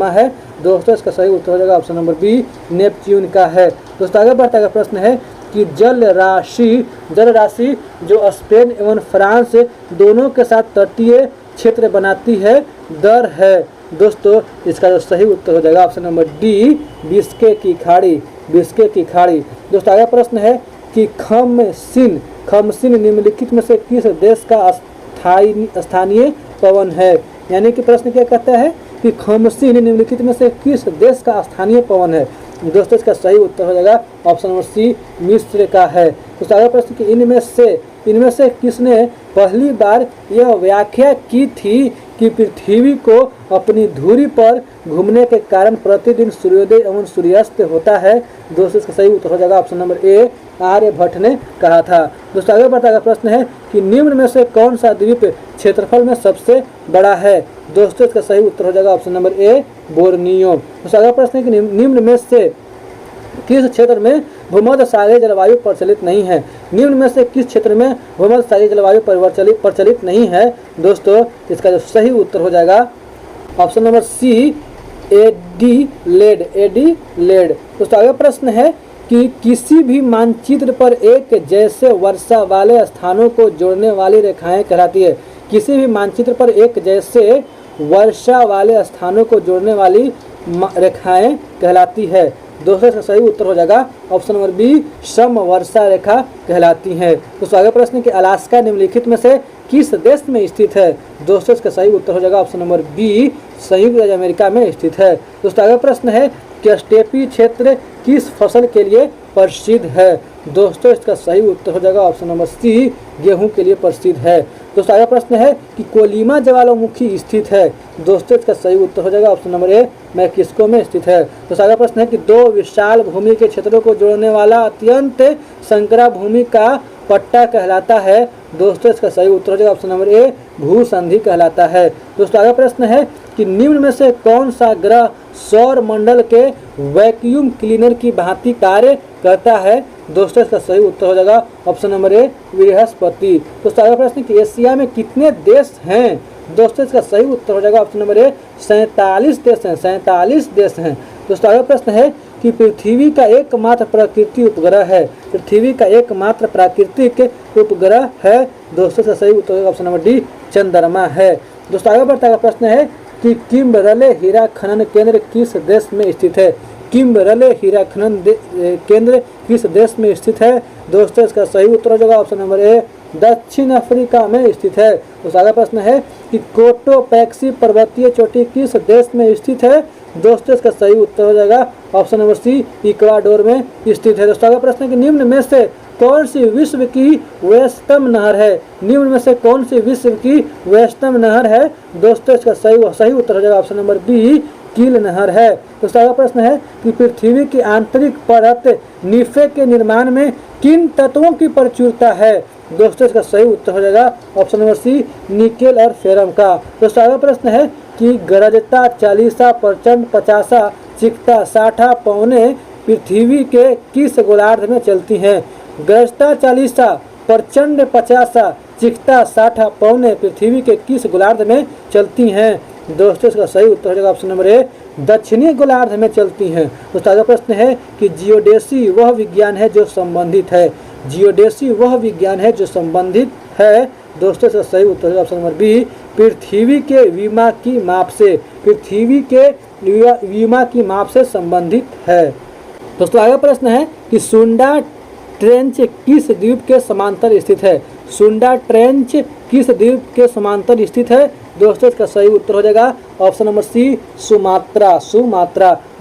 है दोस्तों इसका सही उत्तर हो जाएगा ऑप्शन नंबर बी नेपच्यून का है। दोस्तों आगे बढ़ता अगला प्रश्न है कि जल राशि जो स्पेन एवं फ्रांस दोनों के साथ तटीय क्षेत्र बनाती है दर है दोस्तों इसका जो सही उत्तर हो जाएगा ऑप्शन नंबर डी बिस्के की खाड़ी। दोस्तों अगला प्रश्न है कि खमसिन निम्नलिखित में से किस देश का स्थानीय पवन है। यानी कि प्रश्न क्या कहता है कि खमसिन निम्नलिखित में से किस देश का स्थानीय पवन है। दोस्तों इसका सही उत्तर हो जाएगा ऑप्शन नंबर सी, मिस्र का है। तो अगला प्रश्न कि इनमें से किसने पहली बार यह व्याख्या की थी कि पृथ्वी को अपनी धुरी पर घूमने के कारण प्रतिदिन सूर्योदय एवं सूर्यास्त होता है। दोस्तों इसका सही उत्तर हो जाएगा ऑप्शन नंबर ए, आर्यभट्ट ने कहा था। दोस्तों आगे बढ़ता हुआ प्रश्न है कि निम्न में से कौन सा द्वीप क्षेत्रफल में सबसे बड़ा है। दोस्तों इसका सही उत्तर हो जाएगा ऑप्शन नंबर ए, बोर्नियो। दोस्तों अगला प्रश्न है कि निम्न में से किस क्षेत्र में भूमध्य सागरीय जलवायु प्रचलित नहीं है। निम्न में से किस क्षेत्र में भूमध्य सागरीय जलवायु प्रचलित नहीं है। दोस्तों इसका जो सही उत्तर हो जाएगा ऑप्शन नंबर सी, एडिलेड। दोस्तों अगला प्रश्न है कि किसी भी मानचित्र पर एक जैसे वर्षा वाले स्थानों को जोड़ने वाली रेखाएं कहलाती है। किसी भी मानचित्र पर एक जैसे वर्षा वाले स्थानों को जोड़ने वाली रेखाएं कहलाती है। दोस्तों इसका सही उत्तर हो जाएगा ऑप्शन नंबर बी, समवर्षा रेखा कहलाती है। दोस्तों आगे प्रश्न है कि अलास्का निम्नलिखित में से किस देश में स्थित है। दोस्तों इसका सही उत्तर हो जाएगा ऑप्शन नंबर बी, संयुक्त राज्य अमेरिका में स्थित है। दोस्तों आगे प्रश्न है कि स्टेपी क्षेत्र किस फसल के लिए प्रसिद्ध है। दोस्तों इसका सही उत्तर हो जाएगा ऑप्शन नंबर सी, गेहूं के लिए प्रसिद्ध है। दोस्तों आगे प्रश्न है कि कोलिमा ज्वालामुखी स्थित है। दोस्तों इसका सही उत्तर हो जाएगा ऑप्शन नंबर ए, मैक्सिको में स्थित है। दोस्तों आगे प्रश्न है कि दो विशाल भूमि के क्षेत्रों को जोड़ने वाला अत्यंत संकरा भूमि का पट्टा कहलाता है। दोस्तों इसका सही उत्तर हो जाएगा ऑप्शन नंबर ए, भूसंधि कहलाता है। दोस्तों आगे प्रश्न है कि निम्न में से कौन सा ग्रह सौर मंडल के वैक्यूम क्लीनर की भांति कार्य करता है। दोस्तों इसका सही उत्तर हो जाएगा ऑप्शन नंबर ए, बृहस्पति। दोस्तों अगला प्रश्न कि एशिया में कितने देश हैं। दोस्तों इसका सही उत्तर हो जाएगा ऑप्शन नंबर ए, 47 देश हैं। 47 देश हैं। दोस्तों अगला प्रश्न है कि पृथ्वी का एकमात्र प्राकृतिक उपग्रह है। पृथ्वी का एकमात्र प्राकृतिक उपग्रह है। दोस्तों इसका सही उत्तर होगा ऑप्शन नंबर डी, चंद्रमा है। दोस्तों आगे बढ़ता हुआ प्रश्न है कि किम्बरले हीरा खनन केंद्र किस देश में स्थित है। किम्बरले हीरा खनन केंद्र किस देश में स्थित है। दोस्तों इसका सही उत्तर हो जाएगा ऑप्शन नंबर ए, दक्षिण अफ्रीका में स्थित है। तो अगला प्रश्न है कि कोटोपैक्सी पर्वतीय चोटी किस देश में स्थित है। दोस्तों इसका सही उत्तर हो जाएगा ऑप्शन नंबर सी, इक्वाडोर में स्थित है। दोस्तों अगला प्रश्न है कि निम्न में से कौन सी विश्व की व्यस्तम नहर है। निम्न में से कौन सी विश्व की व्यस्तम नहर है। दोस्तों इसका सही उत्तर हो जाएगा ऑप्शन नंबर बी, कील नहर है। दोस्तों अगला प्रश्न है कि पृथ्वी की आंतरिक परत निफे के निर्माण में किन तत्वों की प्रचुरता है। दोस्तों इसका सही उत्तर हो जाएगा ऑप्शन नंबर सी, निकेल और फेरम का। दोस्तों अगला प्रश्न है कि गरजता 40 प्रचंड 50 चिकता 60 पौने पृथ्वी के किस गोलार्ध में चलती हैं। गरजता 40 प्रचंड 50 चिकता 60 पौने पृथ्वी के किस गोलार्ध में चलती हैं। दोस्तों इसका सही उत्तर हो जाएगा ऑप्शन नंबर ए, दक्षिणी गोलार्ध में चलती हैं। दोस्तों अगला प्रश्न है कि जियोडेसी वह विज्ञान है जो संबंधित है। जियोडेसी वह विज्ञान है जो संबंधित है। दोस्तों इसका सही उत्तर है ऑप्शन नंबर बी, पृथ्वी के विमा की माप से। पृथ्वी के विमा की माप से संबंधित है। दोस्तों अगला प्रश्न है कि सुंडा ट्रेंच किस द्वीप के समांतर स्थित है। सुंडा ट्रेंच किस द्वीप के समांतर स्थित है। दोस्तों इसका सही उत्तर हो जाएगा ऑप्शन नंबर सी, सुमात्रा।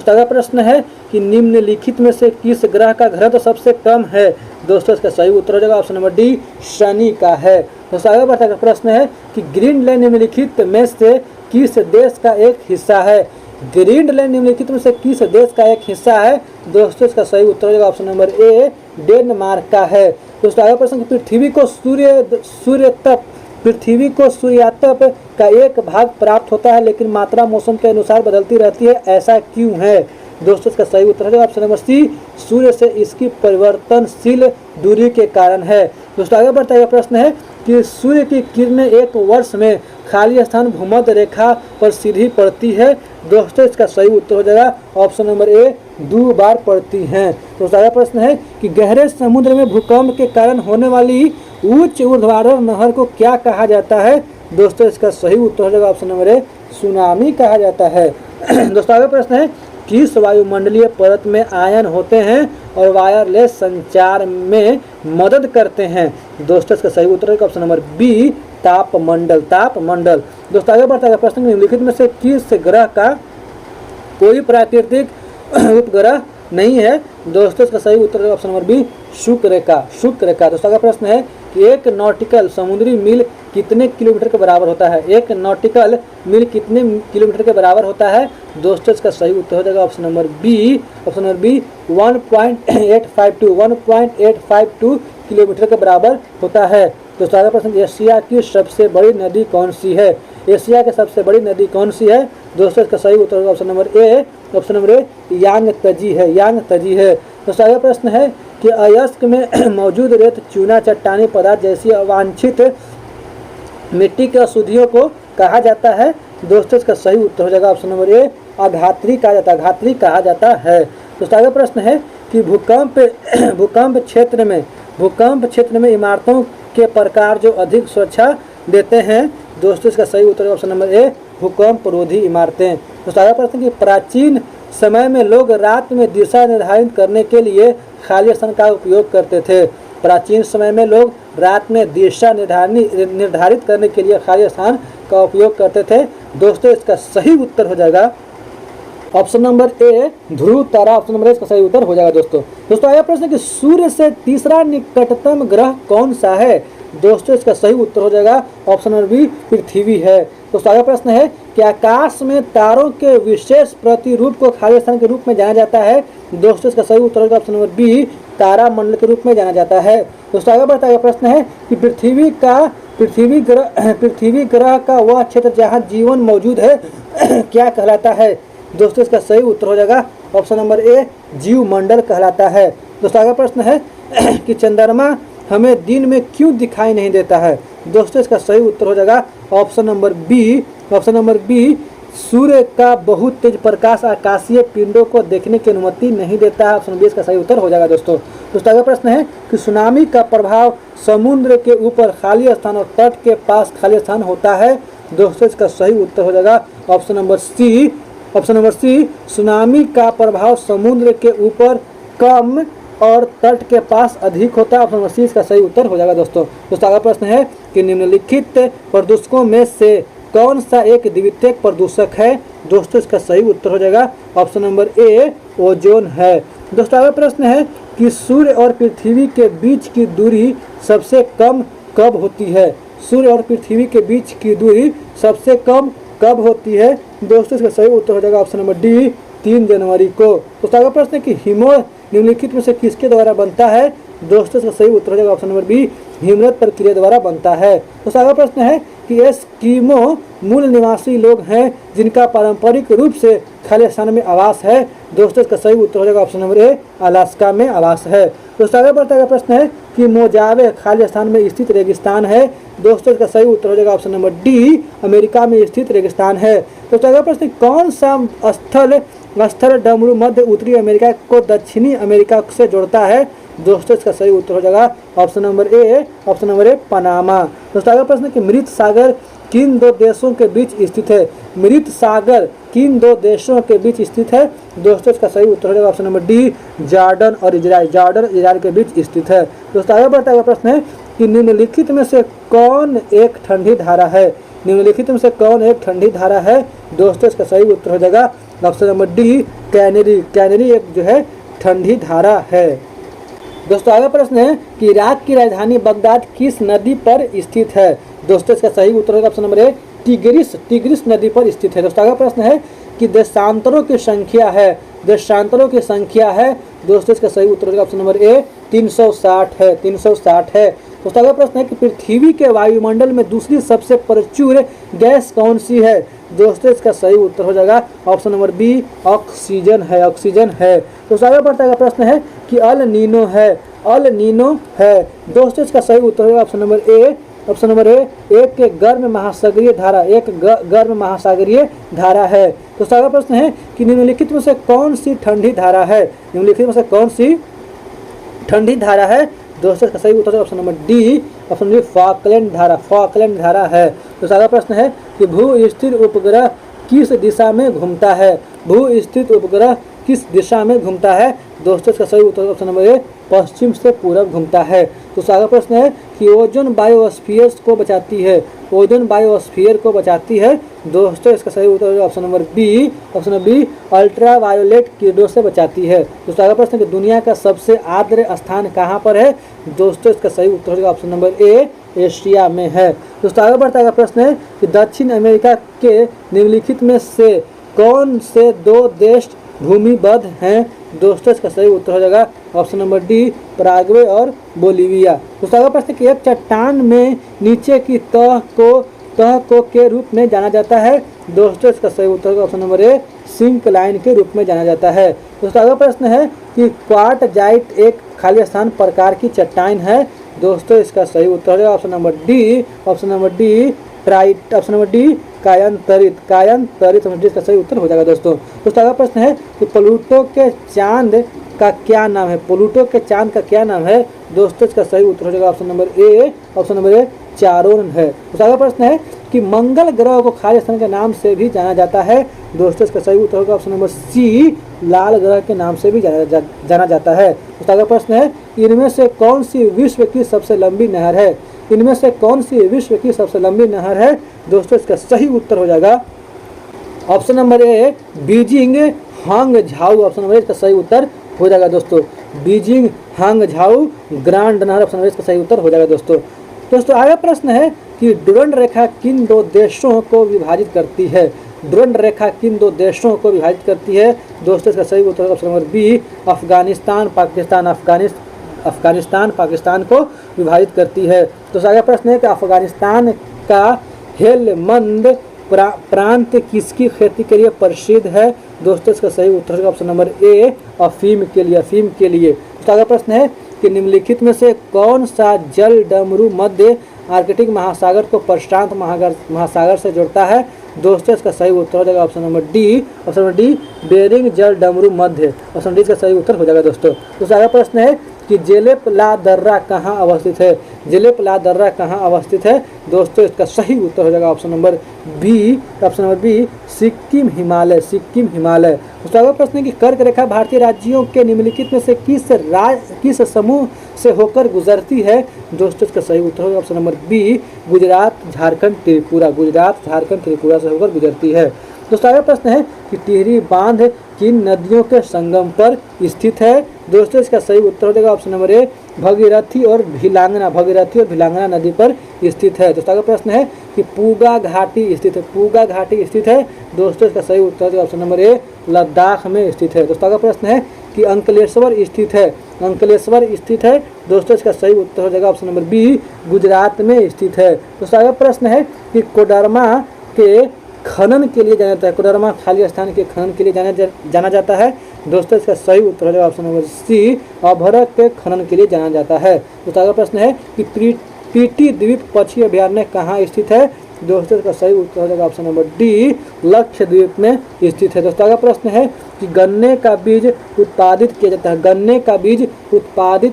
अगला प्रश्न है कि निम्नलिखित में से किस ग्रह का घनत्व सबसे कम है। दोस्तों इसका सही उत्तर हो जाएगा ऑप्शन नंबर डी, शनि का है। दोस्तों आगे बढ़ता प्रश्न है कि ग्रीनलैंड निम्नलिखित में से किस देश का एक हिस्सा है। ग्रीनलैंड निम्नलिखित में से किस देश का एक हिस्सा है। दोस्तों इसका सही उत्तर हो जाएगा ऑप्शन नंबर ए, डेनमार्क का है। दोस्तों आगे प्रश्न पृथ्वी को सूर्यातप का एक भाग प्राप्त होता है लेकिन मात्रा मौसम के अनुसार बदलती रहती है, ऐसा क्यों है। दोस्तों इसका सही उत्तर है ऑप्शन नंबर सी, सूर्य से इसकी परिवर्तनशील दूरी के कारण है। दोस्तों आगे बढ़ता हुआ प्रश्न है कि सूर्य की किरणें एक वर्ष में खाली स्थान भूमध्य रेखा पर सीधी पड़ती है। दोस्तों इसका सही उत्तर हो जाएगा ऑप्शन नंबर ए, 2 बार पड़ती हैं। दोस्तों अगला प्रश्न है कि गहरे समुद्र में भूकंप के कारण होने वाली उच्च ऊर्ध्वाधर नहर को क्या कहा जाता है। दोस्तों इसका सही उत्तर हो जाएगा ऑप्शन नंबर ए, सुनामी कहा जाता है। दोस्तों अगला प्रश्न है किस वायुमंडलीय परत में आयन होते हैं और वायरलेस संचार में मदद करते हैं? दोस्तों इसका सही उत्तर है ऑप्शन नंबर बी, तापमंडल। तापमंडल। दोस्तों आगे बढ़ता है प्रश्न, निम्नलिखित में से किस ग्रह का कोई प्राकृतिक उपग्रह नहीं है? दोस्तों इसका सही उत्तर है ऑप्शन नंबर बी, शुक्र का। शुक्र का। दोस्तों अगला प्रश्न है कि एक नॉटिकल समुद्री मील कितने किलोमीटर के बराबर होता है? एक नॉटिकल मील कितने किलोमीटर के बराबर होता है? दोस्तों इसका सही उत्तर हो जाएगा ऑप्शन नंबर बी, 1.852 किलोमीटर के बराबर होता है। दोस्तों अगला प्रश्न, एशिया की सबसे बड़ी नदी कौन सी है? एशिया की सबसे बड़ी नदी कौन सी है? दोस्तों इसका सही उत्तर होगा ऑप्शन नंबर ए, यांगत्जी है। यांगत्जी है। दोस्तों अगला प्रश्न है कि अयस्क में मौजूद रेत, चूना, चट्टानी पदार्थ जैसी अवांछित मिट्टी के अशुद्धियों को कहा जाता है? दोस्तों इसका सही उत्तर हो जाएगा ऑप्शन नंबर ए, अघात्री कहा जाता है। अघात्री कहा जाता है। दोस्तों अगला प्रश्न है कि भूकंप क्षेत्र में इमारतों के प्रकार जो अधिक सुरक्षा देते हैं? दोस्तों इसका सही उत्तर है ऑप्शन नंबर ए, भूकंप रोधी इमारतें। दोस्तों अगला प्रश्न कि प्राचीन समय में लोग रात में दिशा निर्धारित करने के लिए खाली स्थान का उपयोग करते थे। प्राचीन समय में लोग रात में दिशा निर्धारित करने के लिए खाली स्थान का उपयोग करते थे। दोस्तों इसका सही उत्तर हो जाएगा option number A, Dhruv Tara. Option number A इसका सही उत्तर हो जाएगा। दोस्तों आया प्रश्न कि सूर्य से तीसरा निकटतम ग्रह कौन सा है? दोस्तों इसका सही उत्तर हो जाएगा ऑप्शन नंबर बी, पृथ्वी है। दोस्तों आगे प्रश्न है कि आकाश में तारों के विशेष प्रतिरूप को खाली स्थान के रूप में जाना जाता है? दोस्तों इसका सही उत्तर होगा ऑप्शन नंबर बी, तारा मंडल के रूप में जाना जाता है। दोस्तों आगे बढ़ता है प्रश्न है कि पृथ्वी ग्रह का वह क्षेत्र जहाँ जीवन मौजूद है क्या कहलाता है? दोस्तों इसका सही उत्तर हो जाएगा ऑप्शन नंबर ए, जीव मंडल कहलाता है। दोस्तों आगे प्रश्न है कि चंद्रमा हमें दिन में क्यों दिखाई नहीं देता है? दोस्तों इसका सही उत्तर हो जाएगा ऑप्शन नंबर बी, सूर्य का बहुत तेज प्रकाश आकाशीय पिंडों को देखने की अनुमति नहीं देता है। ऑप्शन बी इसका सही उत्तर हो जाएगा। दोस्तों अगला प्रश्न है कि सुनामी का प्रभाव समुद्र के ऊपर खाली स्थान और तट के पास खाली स्थान होता है? दोस्तों इसका सही उत्तर हो जाएगा ऑप्शन नंबर सी, सुनामी का प्रभाव समुद्र के ऊपर कम और तट के पास अधिक होता है। ऑप्शन नंबर सी इसका सही उत्तर हो जाएगा। दोस्तों अगला प्रश्न है कि निम्नलिखित प्रदूषकों में से कौन सा एक द्वितीयक प्रदूषक है? दोस्तों इसका सही उत्तर हो जाएगा ऑप्शन नंबर ए, ओजोन है। दोस्तों अगला प्रश्न है कि सूर्य और पृथ्वी के बीच की दूरी सबसे कम कब होती है? सूर्य और पृथ्वी के बीच की दूरी सबसे कम कब होती है? दोस्तों इसका सही उत्तर हो जाएगा ऑप्शन नंबर डी, 3 जनवरी को। दोस्तों अगला प्रश्न है कि हिमो निम्नलिखित में से किसके द्वारा बनता है? दोस्तों इसका सही उत्तर हो जाएगा ऑप्शन नंबर बी, हिमनद प्रक्रिया द्वारा बनता है। दोस्तों अगला प्रश्न है कि एस्किमो मूल निवासी लोग हैं जिनका पारंपरिक रूप से खाली स्थान में आवास है? दोस्तों इसका सही उत्तर हो जाएगा ऑप्शन नंबर ए, अलास्का में आवास है। दोस्तों आगे बढ़ता है प्रश्न है कि मोजावे खाली स्थान में स्थित रेगिस्तान है? दोस्तों इसका सही उत्तर हो जाएगा ऑप्शन नंबर डी, अमेरिका में स्थित रेगिस्तान है। दोस्तों अगला प्रश्न, कौन सा स्थल डमरू मध्य उत्तरी अमेरिका को दक्षिणी अमेरिका से जोड़ता है? दोस्तों इसका सही उत्तर हो जाएगा ऑप्शन नंबर ए, पनामा। दोस्तों अगला प्रश्न कि मृत सागर किन 2 देशों के बीच स्थित है? मृत सागर किन 2 देशों के बीच स्थित है? दोस्तों इसका सही उत्तर हो जाएगा ऑप्शन नंबर डी, जॉर्डन और इजराइल के बीच स्थित है। दोस्तों आगे बढ़ता हुआ प्रश्न है कि निम्नलिखित में से कौन एक ठंडी धारा है? निम्नलिखित में से कौन एक ठंडी धारा है? दोस्तों इसका सही उत्तर हो जाएगा ऑप्शन नंबर डी, कैनरी एक जो है ठंडी धारा है। दोस्तों आगे प्रश्न है कि इराक की राजधानी बगदाद किस नदी पर स्थित है? दोस्तों इसका सही उत्तर होगा ऑप्शन नंबर ए, टिग्रिस नदी पर स्थित है। दोस्तों आगे प्रश्न है कि देशांतरों की संख्या है। दोस्तों इसका सही उत्तर होगा ऑप्शन नंबर ए, 360 है। दोस्तों अगला प्रश्न है कि पृथ्वी के वायुमंडल में दूसरी सबसे प्रचुर गैस कौन सी है? दोस्तों इसका सही उत्तर हो जाएगा ऑप्शन नंबर बी, ऑक्सीजन है। दोस्तों आगे बढ़ता है प्रश्न है कि अल नीनो है। दोस्तों इसका सही उत्तर होगा ऑप्शन नंबर ए, एक गर्म महासागरीय धारा है। दोस्तों अगला प्रश्न है कि निम्नलिखित में से कौन सी ठंडी धारा है? दोस्तों इसका सही उत्तर ऑप्शन नंबर डी, फॉकलैंड धारा है। दोस्तों अगला प्रश्न है कि भू स्थिर उपग्रह किस दिशा में घूमता है? भू स्थित उपग्रह किस दिशा में घूमता है? दोस्तों इसका सही उत्तर ऑप्शन नंबर ए पश्चिम से पूरब घूमता है। तो अगला प्रश्न है कि ओजोन बायोस्फीयर को बचाती है। ओजोन बायोस्फीयर को बचाती है। दोस्तों इसका सही उत्तर option number B, option number B ultraviolet किरणों से बचाती है। दोस्तों अगला प्रश्न है कि दुनिया का सबसे आर्द्र स्थान कहाँ पर है? दोस्तों इसका सही उत्तर होगा ऑप्शन नंबर ए एशिया में है। दोस्तों आगे बढ़ता है प्रश्न है कि दक्षिण अमेरिका के निम्नलिखित में से कौन से दो देश भूमिबद्ध हैं? दोस्तों इसका सही उत्तर हो जाएगा ऑप्शन नंबर डी पराग्वे और बोलीविया। दोस्तों अगला प्रश्न कि एक चट्टान में नीचे की तह को के रूप में जाना जाता है। दोस्तों इसका सही उत्तर होगा option number A syncline के रूप में जाना जाता है। दोस्तों अगला प्रश्न है कि क्वार्टजाइट एक खाली स्थान प्रकार की चट्टान है। दोस्तों इसका सही उत्तर है option number D, option number D ट्राइट, ऑप्शन नंबर डी कायंतरित इसका सही उत्तर हो जाएगा। दोस्तों अगला प्रश्न है कि प्लूटो के चांद का क्या नाम है? प्लूटो के चांद का क्या नाम है? दोस्तों इसका सही उत्तर हो जाएगा ऑप्शन नंबर ए चारोन है। अगला प्रश्न है कि मंगल ग्रह को खाली स्थान के नाम से भी जाना जाता है। दोस्तों इसका सही उत्तर होगा ऑप्शन नंबर सी लाल ग्रह के नाम से भी जाना जाता है। अगला प्रश्न है इनमें से कौन सी विश्व की सबसे लंबी नहर है? इनमें से कौन सी विश्व की सबसे लंबी नहर है? दोस्तों इसका सही उत्तर हो जाएगा option number A Beijing Hangzhou. Option number A इसका सही उत्तर हो जाएगा। दोस्तों बीजिंग हांग झाऊ ग्रांड नहर, ऑप्शन नंबर इसका सही उत्तर हो जाएगा। दोस्तों आगे प्रश्न है कि डुरंड रेखा किन दो देशों को विभाजित करती है? डुरंड रेखा किन दो देशों को विभाजित करती है? दोस्तों इसका सही उत्तर option number B Afghanistan Pakistan को विभाजित करती है। तो अगला प्रश्न है कि अफगानिस्तान का हेलमंद प्रांत किसकी खेती के लिए प्रसिद्ध है? दोस्तों इसका सही उत्तर ऑप्शन नंबर ए अफीम के लिए। तो अगला प्रश्न है कि निम्नलिखित में से कौन सा जल डमरू मध्य आर्कटिक महासागर को प्रशांत महासागर से जोड़ता है? दोस्तों इसका सही उत्तर हो जाएगा ऑप्शन नंबर डी बेरिंग जल डमरू मध्य, ऑप्शन डी इसका सही उत्तर हो जाएगा। दोस्तों अगला प्रश्न है कि जेलेप ला दर्रा कहाँ अवस्थित है? जेलेप ला दर्रा कहाँ अवस्थित है? दोस्तों इसका सही उत्तर हो जाएगा option number B Sikkim Himalaya. उसका अगला प्रश्न है कि कर्क रेखा भारतीय राज्यों के निम्नलिखित में से किस समूह से होकर गुजरती है? दोस्तों इसका सही उत्तर होगा option number B Gujarat Jharkhand Tripura से होकर गुजरती है। दोस्तों अगला प्रश्न है कि टिहरी बांध किन नदियों के संगम पर स्थित है? दोस्तों इसका सही उत्तर हो जाएगा ऑप्शन नंबर ए भगीरथी और भिलांगना नदी पर स्थित है। दोस्तों अगला प्रश्न है कि पूगा घाटी स्थित है। दोस्तों इसका सही उत्तर है ऑप्शन नंबर ए लद्दाख में स्थित है। दोस्तों अगला प्रश्न है कि अंकलेश्वर स्थित है। दोस्तों इसका सही उत्तर हो जाएगा ऑप्शन नंबर बी गुजरात में स्थित है। दोस्तों अगला प्रश्न है कि कोडरमा के खनन के लिए जाना जाता है। कोडरमा खाली स्थान के खनन के लिए जाना जाता है। दोस्तों इसका सही उत्तर हो जाएगा ऑप्शन नंबर सी अभरक के खनन के लिए जाना जाता है। दोस्तों अगला प्रश्न है कि पीटी द्वीप पक्षी अभयारण्य कहाँ स्थित है? दोस्तों इसका सही उत्तर हो जाएगा ऑप्शन नंबर डी लक्षद्वीप में स्थित है। दोस्तों अगला प्रश्न है कि गन्ने का बीज उत्पादित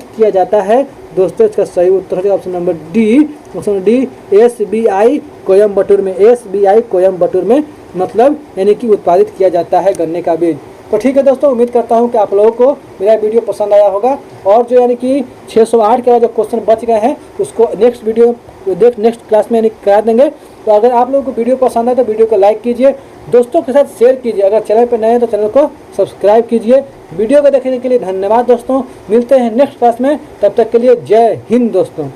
किया जाता है। दोस्तों इसका सही उत्तर हो जाएगा option number D SBI Coimbatore में मतलब यानी कि उत्पादित किया जाता है गन्ने का बीज। तो ठीक है दोस्तों, उम्मीद करता हूँ कि आप लोगों को मेरा वीडियो पसंद आया होगा और जो यानी कि 608 के जो क्वेश्चन बच गए हैं उसको नेक्स्ट क्लास में करा देंगे। तो अगर आप लोगों को वीडियो पसंद आए तो वीडियो को लाइक कीजिए, दोस्तों के साथ शेयर कीजिए, अगर चैनल पर नए हैं तो चैनल को सब्सक्राइब कीजिए। वीडियो को देखने के लिए धन्यवाद दोस्तों, मिलते हैं नेक्स्ट क्लास में, तब तक के लिए जय हिंद दोस्तों।